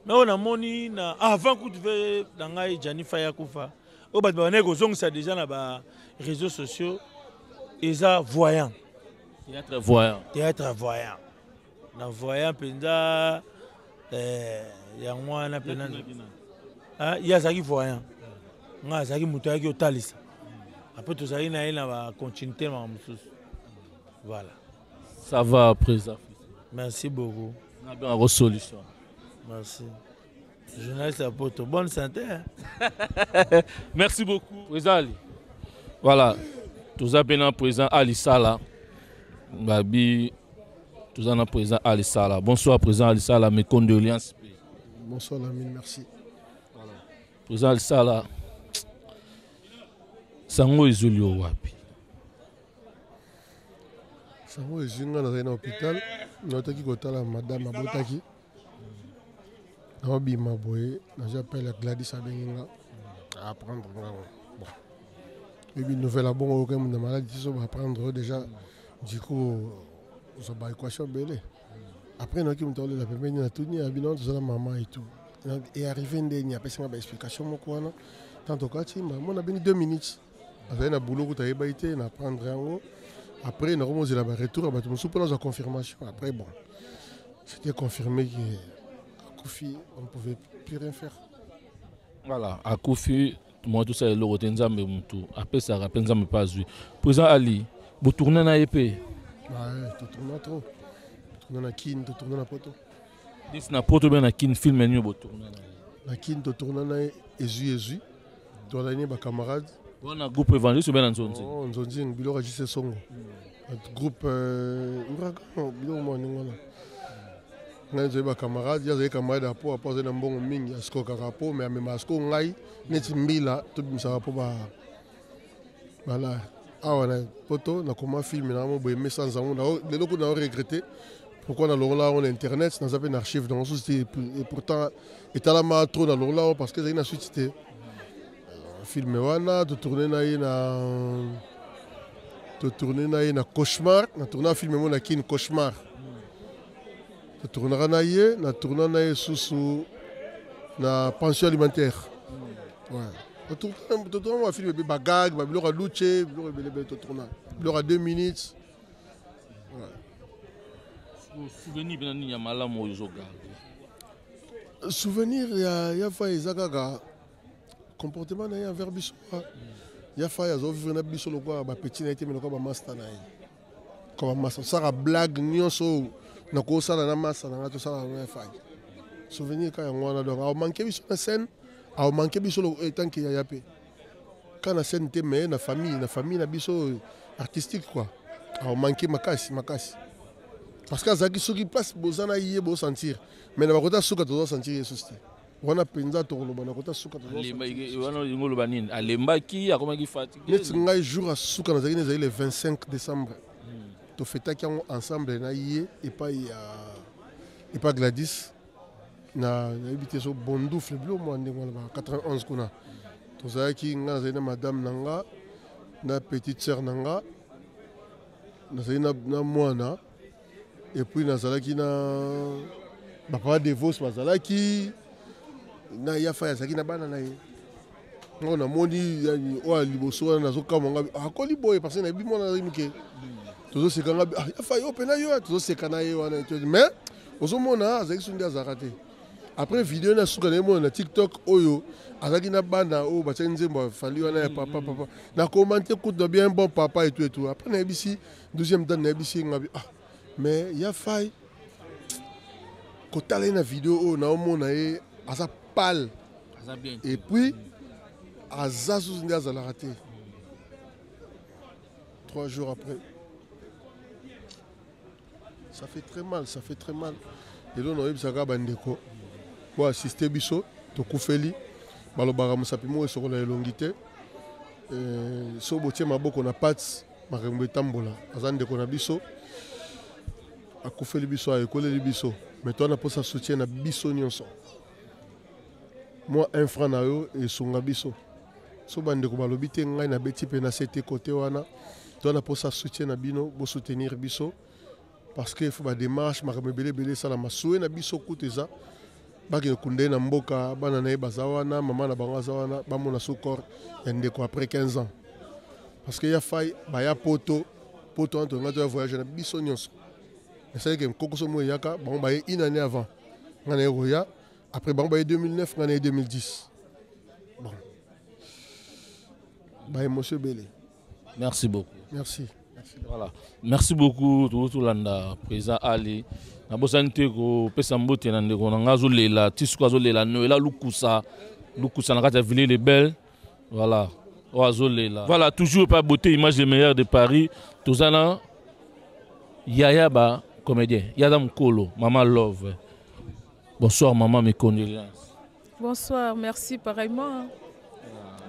mais on a moni na avant que tu veux dans ngai Jani Faya kufa o bat ba nego zong ça déjà na ba réseaux sociaux eza voyant Théâtre voyant. Théâtre voyant. Na voyant penda ya mwana penda. Ah ya zaki voyant. Nga zaki muto yaki otalisa. Après tout ça ina ina ba continuité ma mususu. Voilà. Ça va présent. Merci beaucoup. On a bien une solution. Merci. Journaliste à Poto, bonne santé. Hein? Merci beaucoup. Président Ali. Voilà. Tout ça bien président Ali Sala. Babi, tout ça président Ali Sala. Bonsoir président Ali Sala, mes condoléances. Bonsoir Lamine, merci. Voilà. Président Ali Sala. Sango izuli wapi. Sango izuli nga na hôpital. Notaki kotala madame abotaki. Naobi maboye, j'appelle Gladys Abenginga à apprendre. Bon. Et puis nouvelle à bon aucun de maladie, ils vont apprendre déjà. Du coup, ils ont pas équation belé. Après, nous avons la première, nous avons tout dit, la maman et tout. Et arrivé, il y a une explication. Tant que on a béni 2 minutes. Avec un boulot que tu as été, on apprendre en haut. Après, nous avons un retour, on a confirmation. Après, bon, c'était confirmé que Koufi, on ne pouvait plus rien faire. Voilà, à Koufi, moi tout ça, le retenza me mutu. Après ça, rappelle me pas vu. Président Ali, vous tournez na épée. Ouais, tu tournes trop. Tu tournes na kin, tu tournes na poto. Dis na poto bien na kin film ni vous tournez na. Na kin, tu tournes na ezu. Tu as ni ba camarade. On a groupe évangéliste ou bien Nzonzi. Oh, Nzonzi, Bilora Jise Songo. Groupe Ouragan, Bilora Moaningona. Nous avons des camarades, il y a des camarades à poser un bon ming, à ce qu'on a rapport, mais même à ce qu'on a, net mila, tout le monde a voilà. Ah, on a poto, on a comment filmer, on a aimé sans amour. Les locaux ont regretté. Pourquoi on a là on a internet, on a une archive dans le société et pourtant il y a là trop dans le là parce que c'est une suite. Filmer wana, de tourner na cauchemar, na tourner film mon na kin cauchemar. De tourner na tourner sous na pension alimentaire. Ouais. De tourner un film bagag, il aura luche, il aura 2 minutes. Ouais. Souvenir bien ni yamala mo yoga. Souvenir ya fa izagaga. Comportement envers biso. Il y a failli vivre na biso lokwa ba petit na été mais lokwa ba master na. Comme master ça blague nyonso na ko sala na master na to sala na failli. Souvenir ka ngwana donc a manqué biso na scène, a manqué biso le tant qu'il y a pe. Quand la scène était mais na famille na biso artistique quoi. A manqué makasi. Parce que zaki soki place bozana yé bo sentir. Mais na ba kota suka to sentir souci. Wana penza to lo bana kota suka to wana ngolo banini alembaki akomaki fatigué net ngai jour a suka na zakine le 25 décembre to fêtaki ensemble na yé et pas Gladys na habité so bondoufle blo mo ande ngona ba 91 kuna to zaki nga na madame nanga na petite sœur nanga na mwana et puis na zalaki na papa de vos mazalaki na ya fa yazaki na bana na ye ngona moni yani o liboso na zo kamanga akoli boye parce que na bimo na rimike tozo sekanga ya fa yo pena yo tozo sekana ye wana mais ozo mona azaki sundi azakate après vidéo na suka na mo na TikTok oyo azaki na bana o ba tsenzembo fali wana ya papa na commenter coup de bien bon papa et tout après na bisi deuxième dan na bisi ngabi mais ya fa ko tala na vidéo o na mona ye asa pâle. Et puis, à Zazou Ndiaza l'a raté. 3 jours après. Ça fait très mal. Et là, on a eu Saga Bandeko pour assister Bisso, Tokoufeli, Balobara Moussapimo et sur la longité. Sobotier Maboko na Pats, Marembe Tambola, Azandeko na Bisso, Akoufeli Bisso, Akoleli Bisso. Mais toi, on a pas ça soutien à Bisso Nyonson. Moi, un franc na yo et songa biso. So bande ko balobi te ngai na beti pe na cité côté wana. To na posa soutien na bino, bo soutenir biso parce que faut ba démarche ma rebele ça la masoué na biso côté ça. baki kunde na mboka bana na baza wana mama na bango aza wana bamona sukor ya ndeko après 15 ans parce que ya fai baya poto entre ngato ya voyage na biso nyonso c'est que kokoso mo yaka bango baye une année avant ngana roya après bango baye 2009 ngana 2010 bon baye monsieur Belé. Merci beaucoup. Merci. Voilà. Merci beaucoup tout landa président Ali. Na bosante ko pesa mbote na ndeko na ngazo lela tisiko azo lela no ela lukusa na kata ville les belles. Voilà. Oazo lela. Voilà, toujours pas beauté image les meilleures de Paris. Tozana Yaya ba comédien. Yadam Kolo, Maman Love. Bonsoir maman, mes condoléances. Bonsoir, merci pareillement.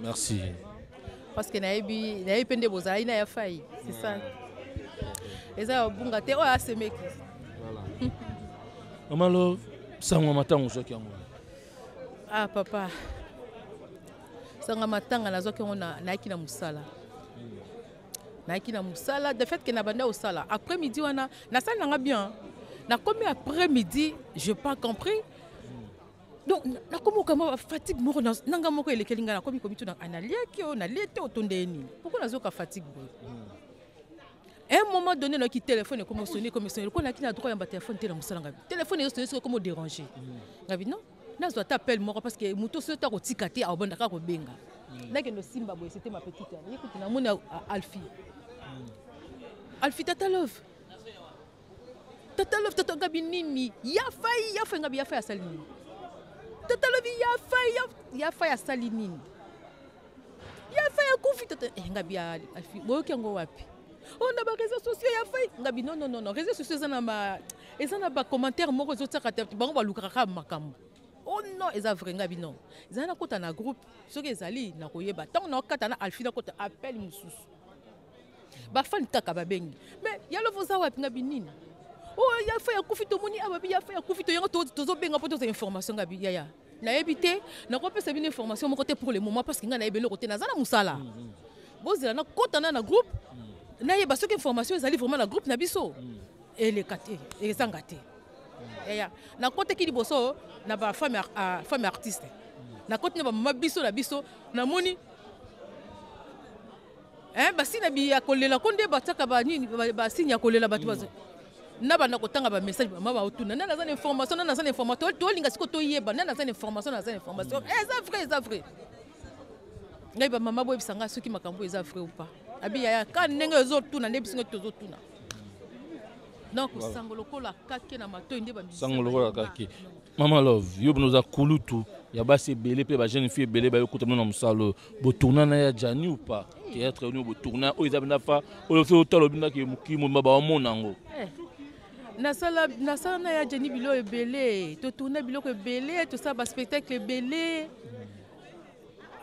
Merci. Parce que naïbi pende boza ina ya faille, c'est ça. Et ça bunga te o asemeki. Voilà. Maman Love, sanga matanga zoki yango. Ah papa. Sanga matanga na zoki yango na ki na musala. Na ki na musala, de fait que na banda au sala. Après midi wana na sala nga bien. Na comme après midi, je pas compris. Donc na komo kama fatigue moko nanga moko elekelinga na komi tu na analiaki o na lete otondeni. Pourquoi nazo ka fatigue boy? Un moment donné na ki téléphone comme sonner ko na ki na droit ya ba téléphone te na musala ngabi. Téléphone est sonné comme déranger. Ngabi non? Nazo t'appelle moko parce que muto so ta ko tikate a bonda ka ko benga. Na ke no simba boy c'était ma petite. Écoute na mona Alfie. Alfie Tata Love. Tata Love Tata Ngabi nini? Ya fay ngabi ya fay asalini. Tata Love ya fay asalini. Ya fay akufi tata ngabi Alfie. Boyo kengo wapi? On a des réseaux sociaux ya fay ngabi non réseaux sociaux ezana ba commentaire moko zo tsaka bango ba lukaka makambo. Oh non, eza vrai ngabi non. Ezana kota na groupe soki ezali na koyeba. Tant na kata na Alfie na kota appel mususu. Ba fan taka ba bengi. Mais ya lo voza wapi ngabi nini? Oh ya fay akufi to moni ababi ya fay akufi to yango tozo benga poto za information ngabi ya. Na ebité na ko pesa bine information mon côté pour le moment parce que nga na ebelo côté na zana musala. Bozela na kota na groupe. Na yeba soki information ezali vraiment na groupe na biso. Et kate, et sangate. Ya na côté ki liboso na ba femme artiste. Na côté na ba mama biso na biso na moni basi na bi akolela konde bataka ba nini ba signe akolela batu bazo na ba na kotanga ba message ba ba otuna na za information to linga siko to yeba na za information eza vrai ngai ba mama boy bisanga soki makambo eza vrai ou pas abi ya ka ndenge ezo tuna ne bisinga tozo tuna donc sangolo kola kake na mato inde ba sangolo kola kake Maman Love yo bnoza kulutu ya basi belé pe ba jeune fille belé ba yokuta na musalo bo tourna na ya jani ou pas théâtre réunion bo tourna o izabina fa o le fait otalo bina ke mukimo ba monango na sala na ya jani bilo ebelé to tourner bilo ko belé tout ça ba spectacle belé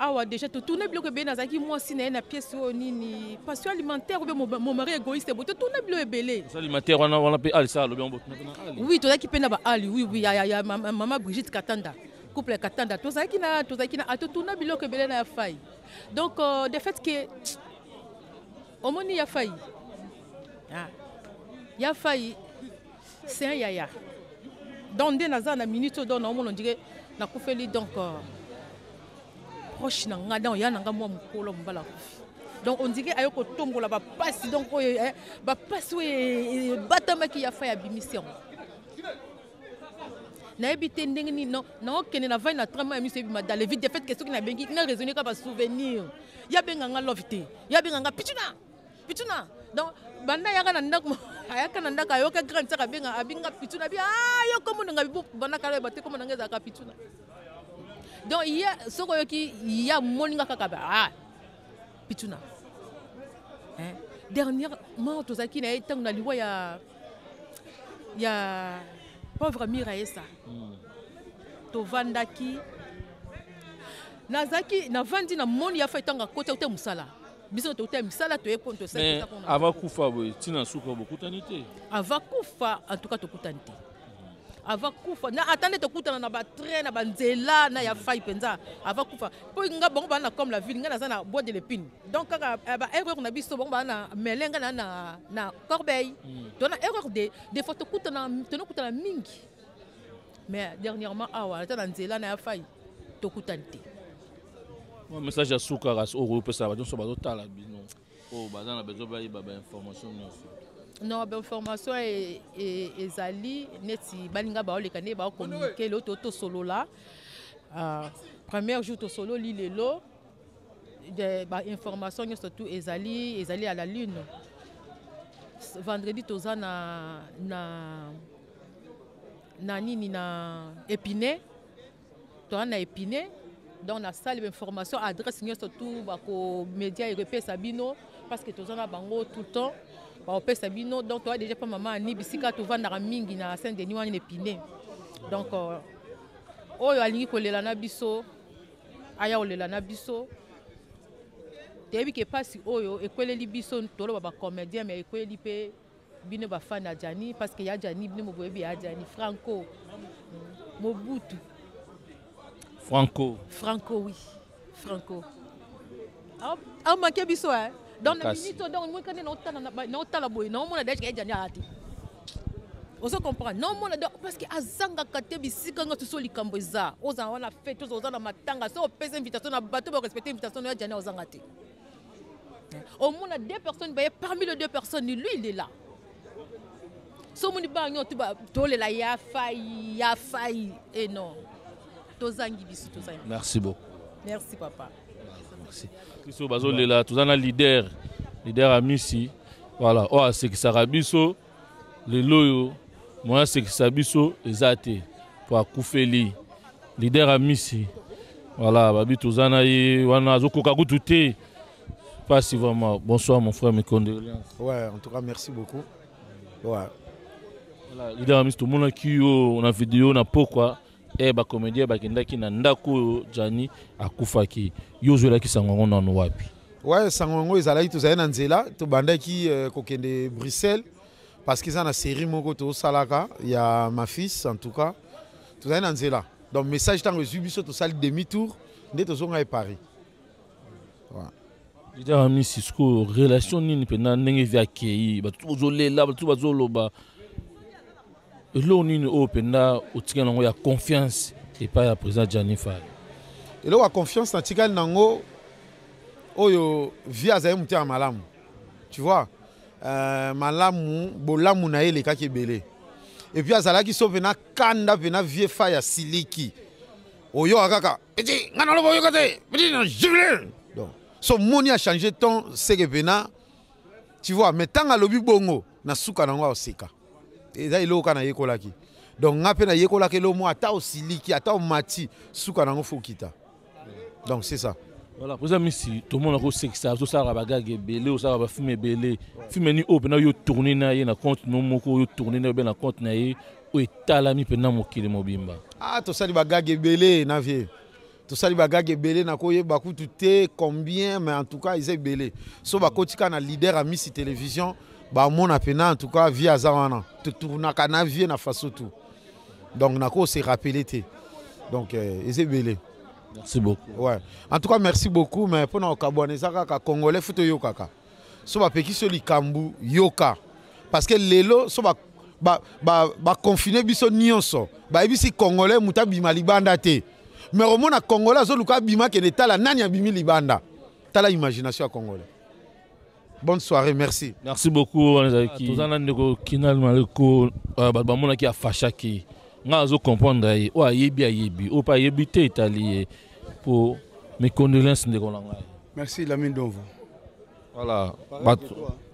awa déjà to tourner bilo ko belé nazaki moi si na pièce nini passion alimentaire ou mon mari égoïste bo to tourner bilo ebelé alimentaire on a pe alisa lo bien oui to zaki pe na ba ali oui ya maman Brigitte Katanda couple Katanda to zaki na to tourner bilo ko belé na fay donc de fait que omoni ya fay ya fay c'est un yaya donc dès na minute don on dirait na kufeli donc proche na nga donc ya nanga moi mukolo mbala donc on dirait ayoko tombola ba passe donc ba passe batamaki ya fa ya bimission na ebité ndenge ni non okene na vai na trama ya miso ebima dans les vides de fait que soki na bengi na raisonner ka ba souvenir ya benga nga love te ya benga nga pituna donc banda yaka na ndako ayaka na ndako ayoka grand saka benga abinga pituna bi yo komo nga bibu banda kala ba te komo nga za ka pituna donc il y a ce qui il y a moninga kaka ba pituna dernièrement to zaki na etang na liwa ya pauvre Miraesa to vandaki nazaki na vandi na moni ya fa etanga côté te musala biso to te musala to ekonto ça avant kufa boy tina suka bokutanité avant kufa en tout cas to kutanité avant kufa na attendez to kutana na ba train na banzela na ya fai penza avant kufa po nga bongo bana comme la ville nga na sana bois de l'épine donc ba erreur na biso bongo bana melenga na corbeille dona erreur de photo kutana mingi mais dernièrement awa ata na nzela na ya fai tokutani te. Un message à Soukaras au groupe ça va donc ça va total bino. Oh baza na besoin ba iba information non ba information ezali neti balinga ba oleka ne ba communiquer le to solo là. Premier jour to solo li lelo de ba information surtout ezali à la lune. Vendredi toza na nini na Épinay. Toi na Épinay. Dans la salle d'information, adresse surtout aux médias et Sabino parce que tous en a bango tout le temps. Au Sabino, donc toi déjà pas maman ni bisika tu vas na mingi na Saint-Denis en Épinay. Donc oyo alingi kolela na biso aya olela na biso. Debi ke pasi oyo ekweleli biso tolo ba comédien mais ekweli pe bino ba fan na Jani parce que ya Jani bino mo boyebi ya Jani Franco Mobutu. Franco, oui. Franco. Ah, manqué biso hein. Dans la minute donc moi quand non tala boy non mona déjà jani ati. On se comprend. Non mona parce que azanga kate bisika nga tuso likambo eza. Oza wana fête oza na matanga so pesa invitation na bateau pour respecter invitation ya jani ozanga te. Au moins deux personnes parmi les deux personnes lui il est là. So moni ba nyo tu ba tole la ya faille et non. Merci beaucoup. Merci papa. Merci. Christo Bazole là, tous en a leader à Missi. Voilà, oh c'est que ça rabiso les loyo, moi c'est que ça biso ezate pour Koufeli. Leader à Missi. Voilà, babi tous en a wana zoko kagututé. Pas si vraiment. Bonsoir mon frère, mes condoléances. Ouais, en tout cas merci beaucoup. Ouais. Voilà, leader à Missi tout le monde qui on a vidéo na pourquoi ba comédien ba kindaki na ndako Jani akufaki yozola ki sangongo na wapi. Ouais, sangongo ezalaki to na nzela to bandaki kokende Bruxelles parce qu'ils ont une série moko to salaka ya ma fils en tout cas to na nzela. Donc message tant reçu biso to sali demi-tour nde to zonga e Paris. Ouais. Leader ami Cisco relation nini pena ndenge via kei ba tozolela ba tozoloba. Et là, on a open confiance et pas à président Jani Faye. Et là, on a confiance dans Tikal Nango, oyo via Zaye Moutia Malamu. Tu vois, Malamu, Bolamu na ele kaki belé. Et puis Azala qui sauve na kanda vena vie Faye à Siliki. Oyo akaka, petit, ngana lo boyo kate, petit na jule. Donc, son moni a changé ton sekepena. Tu vois, mais tant à lobi bongo na suka nango oseka. Et ça il est kana yekolaki. Donc ngapena yekolaki lo mo ata osiliki ata o mati suka nango fokita. Donc c'est ça. Voilà, pour ça ici tout le monde a sait que ça tout ça baga belé ou ça va fumer belé. Fumer ni open yo tourner na ye na compte no moko yo tourner na be na compte na ye o etala mi pena mokili mobimba. Ah to sali baga belé na vie. To sali baga belé na ko ye bakutu te combien mais en tout cas ils est belé. So bakotika na leader à Miss Télévision. Bah mon apena en tout cas via Zawana te tourna kana vie na façon tout donc nako c'est rappelé té donc ils est belé. Merci beaucoup. Ouais, en tout cas merci beaucoup mais pour na okaboneza ka congolais futo yokaka so ba peki so likambu yoka parce que lelo so ba confiner biso nyonso ba ebisi congolais muta bima libanda té mais au moins na congolais zo luka bima ke netala nani abimi libanda tala imagination à congolais. Bonne soirée, merci. Merci beaucoup. Tous en avez kinal maleko badamona qui a fachaki. Ngazo comprendre ai o ayebi o pa yebi te italien pour mes condoléances de Rolanga. Merci Lamine Donvo. Voilà.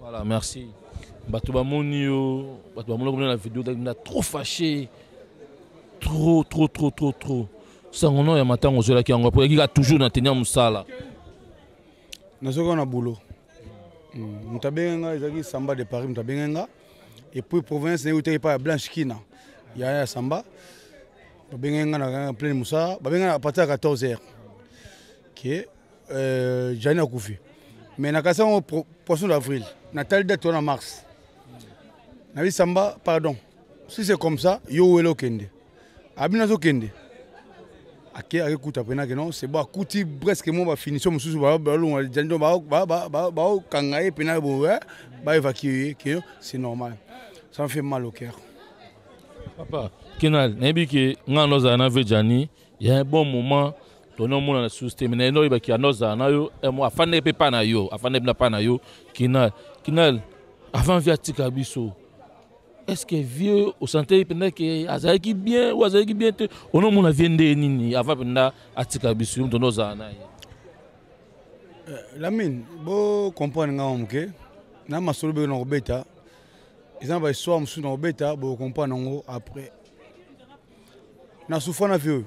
Voilà, merci. Batu bamoni yo, batu bamona la vidéo na trop fâché. Trop. Ça on a matin on zola ki ngo pour qui a toujours na tenir musala. Nazoka na boulot. Mutabenga ezaki Samba de Paris mutabenga et puis province ne pas Blanche Kina ya Samba babenga na plein Moussa babenga à partir de 14h que Jani a koufi mais na kasa au poisson d'avril na telle date en mars na vi Samba pardon si c'est comme ça yo welo kende abina zo kende ake akuta pena que non c'est bon akuti presque moi ba finition mususu ba balon jando ba kangaye pena bo ba évacuer que c'est normal ça me fait mal au cœur. Papa, Kinal, Nebiki, Nanoza, Navejani, il y a un bon moment. Ton nom est sous système. Mais il y a Noza, Nayo, et moi, Afane Pepanayo, Afane Panayo, Kinal, avant Viatika Bisso. Est-ce que vieux au santé pendant que Azaiki bien ou Azaiki bien on a mon aviendé nini avant pendant Atika Bisso ton Noza na. La mine, bo comprendre ngamuke. Na masolo be no beta. Ils ont histoire musu no beta, bo comprendre ngo après. Na souffrance vieux.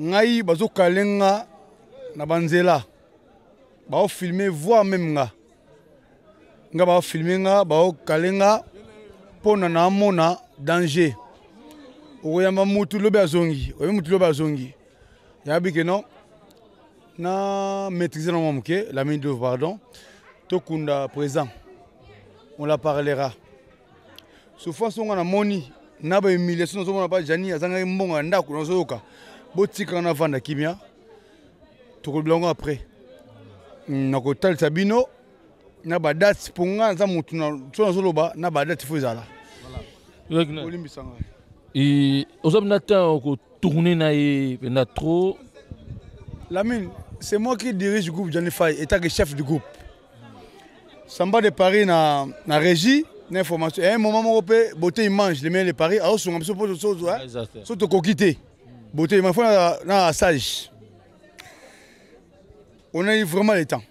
Ngai bazo kalenga na banzela bao filmer voir même nga bao filmer nga bao kalenga pona na mona danger oyamba mutu lobe azongi yabi que non na maîtriser na momuke la mine de pardon to kunda présent on la parlera souffrance nga na moni na ba humiliation zo mona ba jani azanga mbonga ndako na zoyoka botika na vanda kimia tokolblango après na kotal sabino na badate ponga za mutu na tsona zoloba na badate fozala voilà olimbisanga et ozobna temps ko tourner na e pena trop Lamine, c'est moi qui dirige le groupe Johnny Faye étant que chef du groupe Samba de Paris na régie l'information et un moment mon repé beauté il mange les mains les paris alors son ambition pour chose hein surtout coquité beauté il m'a fait na sage on a eu vraiment le temps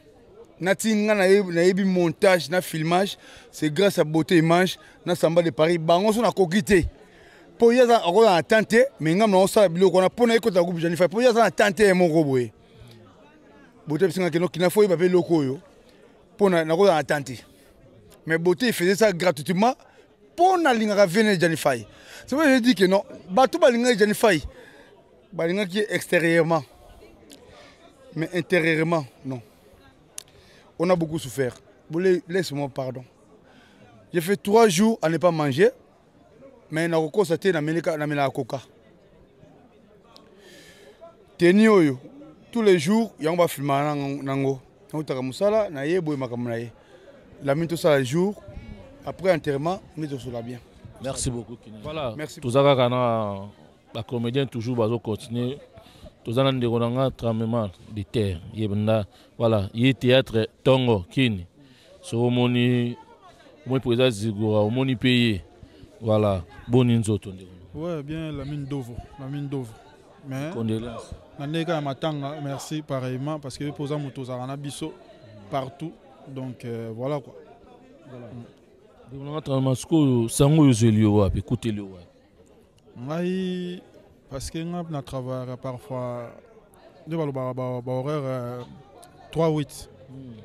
natinga na yebi montage na filmage c'est grâce à beauté image na Samba de Paris bango son a coquité pour yaza encore en tenter mais ngam na ça biloko na pona ko ta groupe Johnny Faye pour yaza en tenter mon roboé beauté singa que no kina foi ba pe loko yo pona na ko en tenter mais beauté faisait ça gratuitement pour na linga venir Johnny Faye c'est vrai je dis que non batou ba linga Johnny Faye ba linga qui est extérieurement mais intérieurement non. On a beaucoup souffert. Laisse-moi pardon. J'ai fait 3 jours à ne pas manger, mais on a constaté que je suis coca. Tous les jours, il y a un film. La minute ça le jour, après enterrement, nous sommes bien. Merci beaucoup. Voilà. Merci. Tous les comédiens toujours continuer. Tous les gens tremblement de terre. Voilà, il y a théâtre Tongo Kini. So moni président Zigora, moni payé. Voilà, bon inzoto. Ouais, bien la mine d'Ovo, Mais condoléances. Nandeka matanga, merci pareillement parce que posant moto zarana biso partout. Donc voilà quoi. Voilà. Donc tremblement sko sango yozelio puis écoutez le ouais. Parce que nous travaillons parfois horaire 3-8.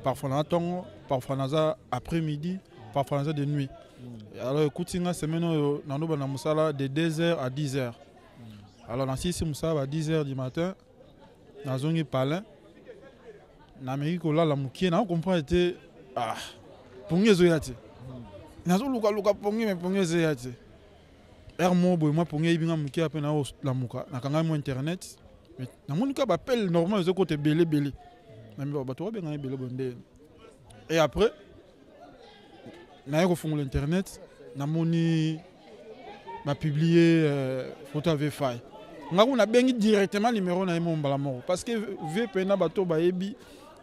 Parfois on parfois après-midi, parfois de nuit. Alors écoutez, la semaine nous avons de 2h à 10h. Alors dans 6 à 10h du matin, nous avons palin. En Amérique, la moukie, on comprend que pour nous, nous avons moi pour ngey après la muka na kanga mo internet mais na monika ba appel normal ze côté belé na mi ba to ba belé bonde et après na yo fond l'internet na moni ba publier photo avec faille ngaku na bengi directement numéro na mo mbala moko parce que VP na bato ba yebi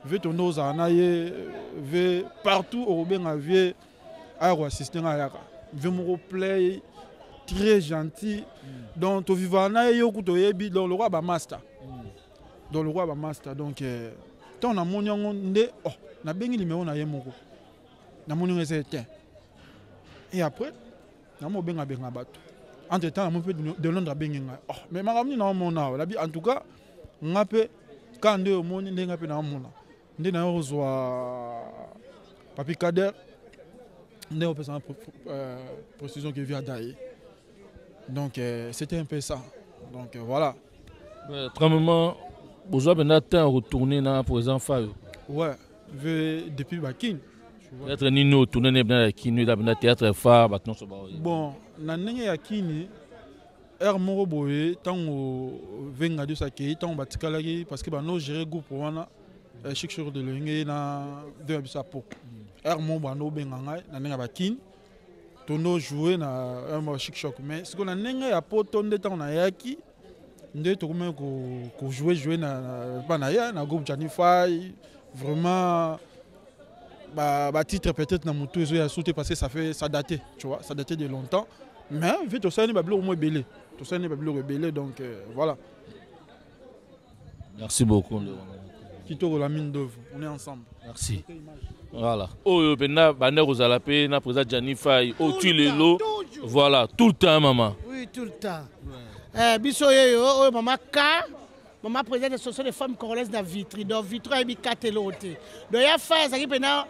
ve tondo za na ye ve partout au benga vie a assistant ayaka ve mo play très gentil donc to vivana yo kuto yebi donc le roi ba master donc tant na monyango nde oh na bengi numéro na ye moko na monyango c'était et après na mo benga bato entre temps na mo peut de Londres bengi nga oh mais makamni na mona la bi en tout cas ngape quand nde omoni nde ngape na mona nde na rozwa papi Kader nde o pesa précision que vient d'ailleurs. Donc c'était un peu ça. Donc voilà. Tremblement, vous avez un temps retourner dans présent Fayo. Ouais, depuis Bakin. Peut-être Nino tourner dans Kini dans le théâtre phare maintenant ce bas. Bon, na nenye ya Kini er moro boye tango venga de sa kei tango batikala parce que ba no gérer groupe wana chaque jour de l'engé na de bisapo. Er moro ba no benga ngai na nenga Bakin. tono jouer na un chic choc mais ce qu'on a nenga ya poto nde temps na yaki nde to comme ko jouer na pas na ya na groupe Johnny Fay vraiment ba titre peut-être na mutu ezo ya sauter parce que ça datait tu vois ça datait de longtemps mais vite au sein ba bleu au moins belé to ça ne ba bleu rebelle donc voilà. Merci beaucoup. Kitoko la mine d'œuvre, on est ensemble. Merci. Voilà. Oh, ben bande Rosalapé, na président Johnny Fay, oh tu les lots. Voilà, tout le temps maman. Oui, tout le temps. Bisoye oh maman ka, maman président de l'association des femmes congolaises na Vitry, donc Vitry bi kateloté. Donc ya fa ça qui pena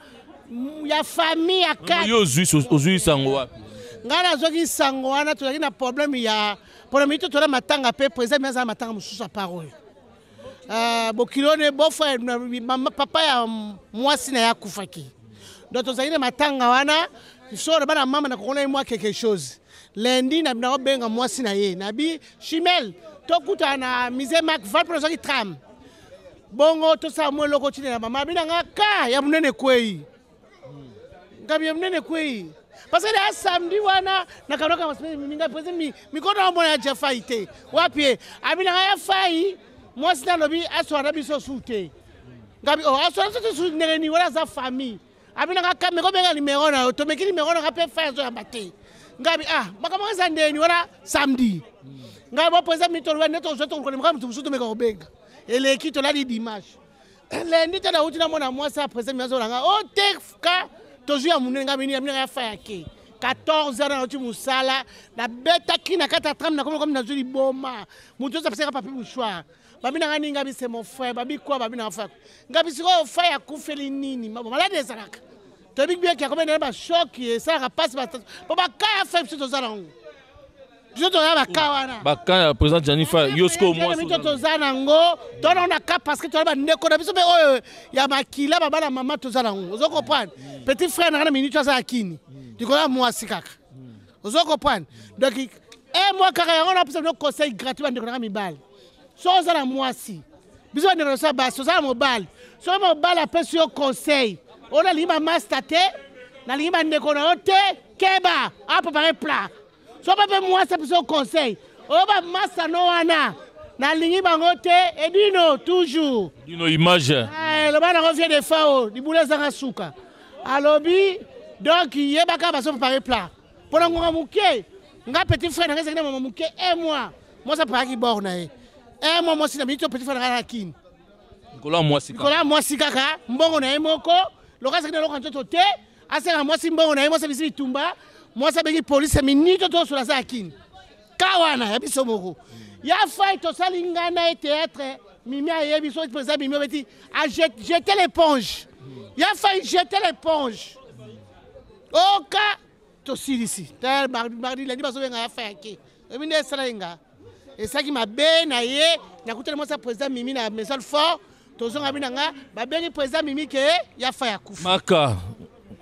ya famille ya ka. Yo ozui sango wapi? Ngana zoki sango wana to na problème ya problème to na matanga pe président mais za matanga mususu parole. Bokilone bofa mama papa ya mwasi na yakufaki donc tozali matanga wana sora bana mama na kokona moi quelque chose lundi na bina benga mwasi na ye na bi chimel tokuta na mise mak va projet qui tram bongo to sa mo loko tine na mama bina ngaka ya munene kwei ngabi ya munene kwei parce que la samedi wana na kanoka minga pese mikono mo ya jefaite wapi abina ya fai moi c'est dans le bi asora biso soute ngabi oh asora soute nengeni wala za famille abina ka me ko benga numéro na to meki numéro na pe fa zo abate ngabi makama za ndeni wala samedi ngabi bo pesa mi to lwa neto zo to ko mka mtu soute me ko benga ele ki to la di dimanche lundi to na uti na mona moi ça pesa mi zo nga o teka to zo ya munene ngabi ni ya fa yake 14 ans na tu musala na beta ki na kata tram na comme na zo li boma mutu za pesa papi mouchoir babi na ngani ngabi c'est mon frère babi quoi babi na frère ngabi siko frère ya kufeli nini malade ezalaka to big bien ki akomena ba choc et ça passe ba ba ka fa to zala ngo je to ya ba ka wana ba ka président Johnny Fay yosko moi to zala ngo to na ka parce que to ba ndeko na biso be oyo ya makila baba na mama to zala ngo ozo comprendre petit frère na minute za akini dikola moi sikaka ozo comprendre donc moi kaka ya on a besoin de conseil gratuit ba ndeko na mibali so za mwasi biso ne rosa ba so za mobile so mobile apesi sur conseil on a lima master te na lima ndeko na ote keba a préparer plat so papa mwasi apesi sur conseil o ba master no wana na lingi bango te edino toujours dino image le bana revient de fao di boule za suka alobi donc yebaka ba so préparer plat pour nga muke nga petit frère nga ngene mama muke et moi ça pas qui bord na moi si na minute petit frère na kin Nicolas mwasi kaka mbongo na moko lokasa kina lokanta to te asera mwasi mbongo na moi ça bisi tumba moi ça bengi police minute to sur la kin kawana ya biso moko ya fight to salinga na théâtre mimi a biso président mimi beti a jeter l'éponge ya fight jeter l'éponge oka to silisi tel mardi lundi baso benga ya fight ki mimi ne salinga et ça qui m'a bien naïe na kutele moi ça président mimi na message fort tozo ngabina nga ba bengi président mimi ke ya fa ya kufa maka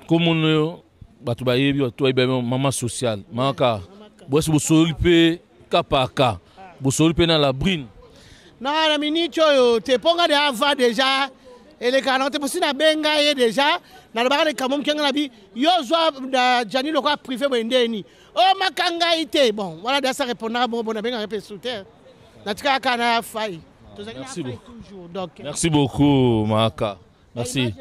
comme on batu ba yebi to ibe mama social maka bosi bosolipe kapaka bosolipe na la brine na minute yo te ponga de ava déjà et les garanties possible na benga ye déjà na le bagage kamom kenga na bi yo zwa da Johnny le quoi privé bendeni o makanga ite bon voilà da ça répondra bon benga répé souter na tika kana fai merci beaucoup donc merci beaucoup maka merci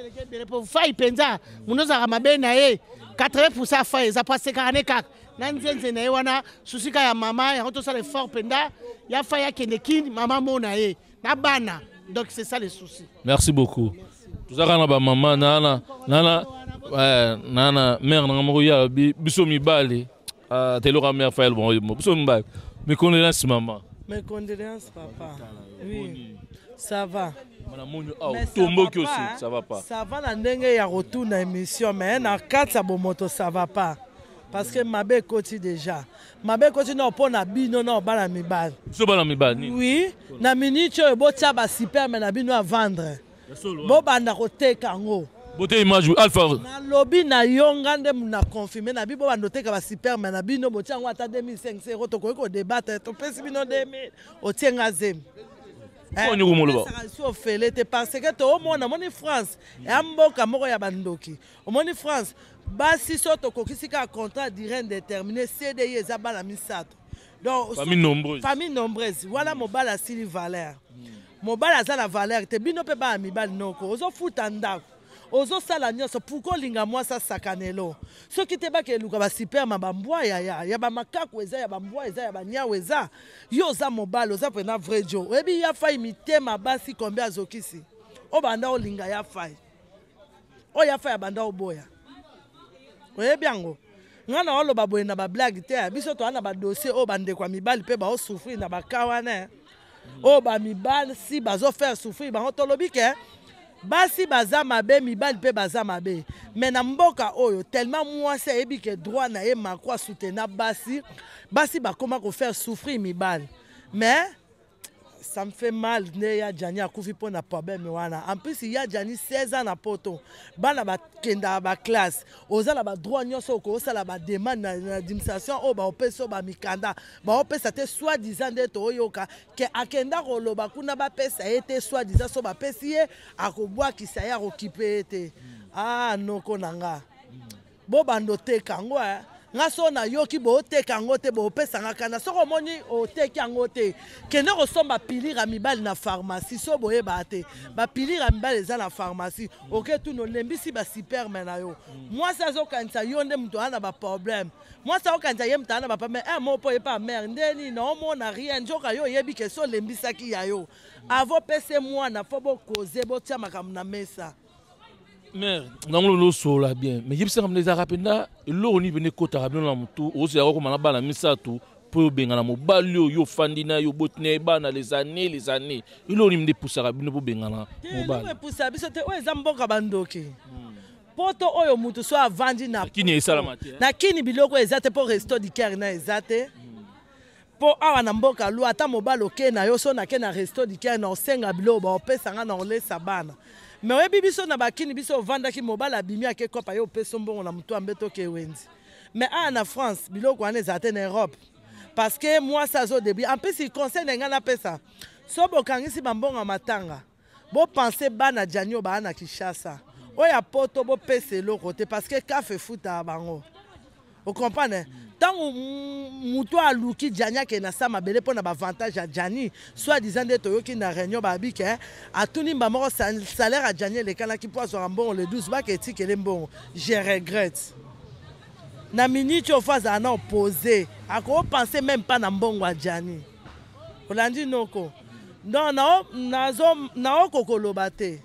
pour fai penza munoza mabena ye 80% fai za passé karane kak na nzenze na wana susika ya mama ya to ça l'effort penda ya fai ya kenekini mama mona ye na bana donc c'est ça le souci merci beaucoup tuzaka ba mama nana mère na moko ya biso mibali teloka mère fael bon biso mibali mes condoléances maman mes condoléances papa oui ça va tomboki aussi ça va pas ça va na ndenge ya retour na émission mais na kati ya bomoto ça va pas parce que mabe koti déjà mabe koti na opona bino na obana mibali so bana mibali oui na minute oyo botia ba superme na bino à vendre bo banda koteka ngo bote image alpha na lobby na yonga nde na confirmer na bibo banda koteka ba superme na bino botia ngo ata 2500 € to ko débattre to pesi bino 2000 otienga zem so fele parce que to mona moni France et mboka moko ya bandoki omoni France basi so to kokisika contrat durée indéterminée CDI eza bana misato donc famille nombreuse voilà mobala sili valeur mobala za la valeur te bino pe ba mibali noko ozo futa ndako ozo sala nyonso pourquoi linga moi ça sakanelo so ki te ba ke luka ba super mabambwa ya ba makaku eza ya bambwa eza ya banyawe eza yo za mobala oza pena vrai jo ebi ya fa imiter mabasi combien azokisi o banda o linga ya fa o ya fa ya banda o boya oyebi yango ngana oloba boye na ba blague te biso to ana ba dossier o bande kwa mibali pe ba o souffrir na ba kawana o ba mibali si bazo faire souffrir ba tolobi ke basi baza mabe mibali pe baza mabe mais na mboka oyo tellement moi c'est ebi ke droit na ye makwa soutenir basi ba comment ko faire souffrir mibali mais ça me fait mal ne ya Jani akufi pona problème wana en plus ya Jani 16 ans na poto bana ba kenda ba classe ozala ba droit nyonso ko osala ba demande na administration o ba opeso ba mikanda ba opesa te soi-disant de to yoka ke akenda ko loba kuna ba pesa ete soi-disant so ba pesie akobwa kisaya ko kipete ah noko nanga bo bando te kango nga so na yoki bo teka ngote bo pesa ngakana soko moni o teki ngote kene ko somba pilira mibali na pharmacie so boye bate ba pilira mibali za na pharmacie oke tu no lembisi ba superman na yo moi ça zo kanisa yo nde mtu ana ba problème moi ça kanisa ye mtu ana ba mais mo po e pas mère ndeni no mo na rien njoka yo yebi ke so lembisa ki ya yo avo pese moi na fo bo causer bo tia makam na mesa. Mère, nous sommes bien. Mais je sais que les Arabes, ils viennent côté arabe dans le tout. Aussi, alors comme on a bala misa tout pour bien la mobalio, yo fandina, yo botne bana les années. Ils ont mis des pouces arabes pour bien la mobile. Des pouces arabes, c'est eux zambo kabandoki. Poto oyo mutu so avandi na. Kini esalamati. Na kini biloko ezate pour resto di cœur na ezate. Po awa na mboka lu ata mobalo ke na yo so na ke na resto di cœur na osenga biloko ba opesa nga na olesa bana. Mais oui, biso na bakini biso vanda ki mobile abimi ake kopa yo peso mbongo na mutu ambeto ke wenzi. Mais en France, biloko ane zate en Europe. Parce que moi ça zo début. En plus il concerne ngana pesa. So bokangisi bambongo matanga. Bo penser bana janyo ba na Kinshasa. Oya poto bo pese lo côté parce que café futa bango. Vous comprenez? Tant mutu aluki Jania ke na sama bele pona ba avantage à Jani, soit disant de toyoki na réunion ba bike, atuni ba moko salaire à Jani le kana ki poso ambon le 12 ba ke ti ke lembo. Je regrette. Na minute au phase à opposé, ako penser même pas na mbongo à Jani. Olandi noko. Non na okokoloba te.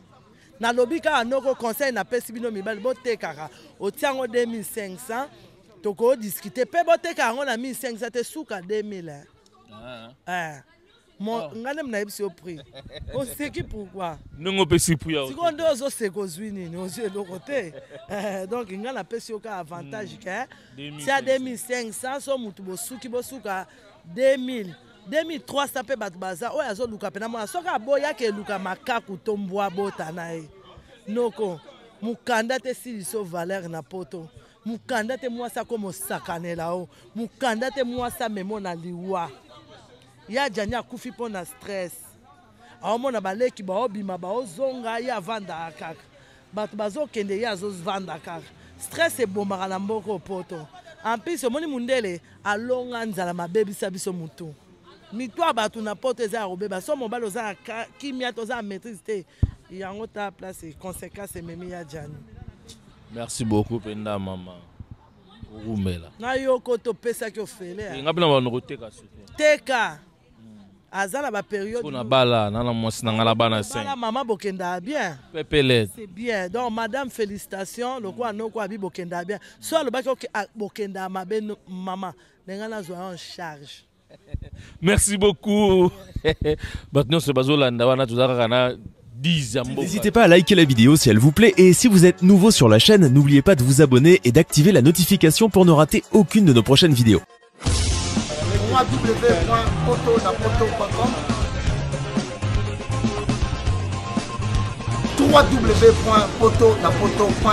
Na lobika anoko conseil na pesi bino mibali bo te kaka. O tiango 2500. Toko discuter pe bote ka ngona 1500 te suka 2000 mon ngane mna yebisi au prix on sait qui pourquoi non pesi pour ya sikondo zo seko zwini no zo le côté donc ngana pesi au ka avantage ka si a 2500 so mutu bo suka 2000 2300 pe bat baza o yazo luka pena mo soka boya ke luka makaku tombwa bota nae noko mukanda te si so valeur na poto mukanda te mwasa komo sakanela o mukanda te mwasa memo na liwa ya Jania kufi pona stress aomona baleki ba obima ba ozonga ya vanda kaka batu bazo kende ya zo vanda kaka stress e bomaka na mboko poto en plus omoni mundele alonga nzala mabebisa biso mutu mitwa batu na poto eza robeba so mobalo za kimia to za maîtrise te yango ta place conséquence memi ya Jani. Merci beaucoup, Penda Maman. Oumela. Na yoko to pesa ki ofele. Ngabina ba no teka sote. Teka. Azala ba période. Pour na bala, na mwasi na ngala bana 5. La maman bokenda bien. Pepele. C'est bien. Donc madame félicitations, le quoi no quoi bi bokenda bien. Soit le baki bokenda mabe maman, ngana zo en charge. Merci beaucoup. Maintenant ce bazolanda wana tuzaka kana. N'hésitez pas à liker la vidéo si elle vous plaît et si vous êtes nouveau sur la chaîne, n'oubliez pas de vous abonner et d'activer la notification pour ne rater aucune de nos prochaines vidéos.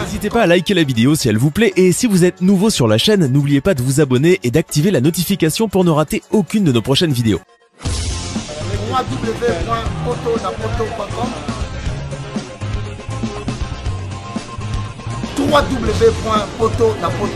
N'hésitez pas à liker la vidéo si elle vous plaît et si vous êtes nouveau sur la chaîne, n'oubliez pas de vous abonner et d'activer la notification pour ne rater aucune de nos prochaines vidéos. www.potonapoto.com www.potonapoto.com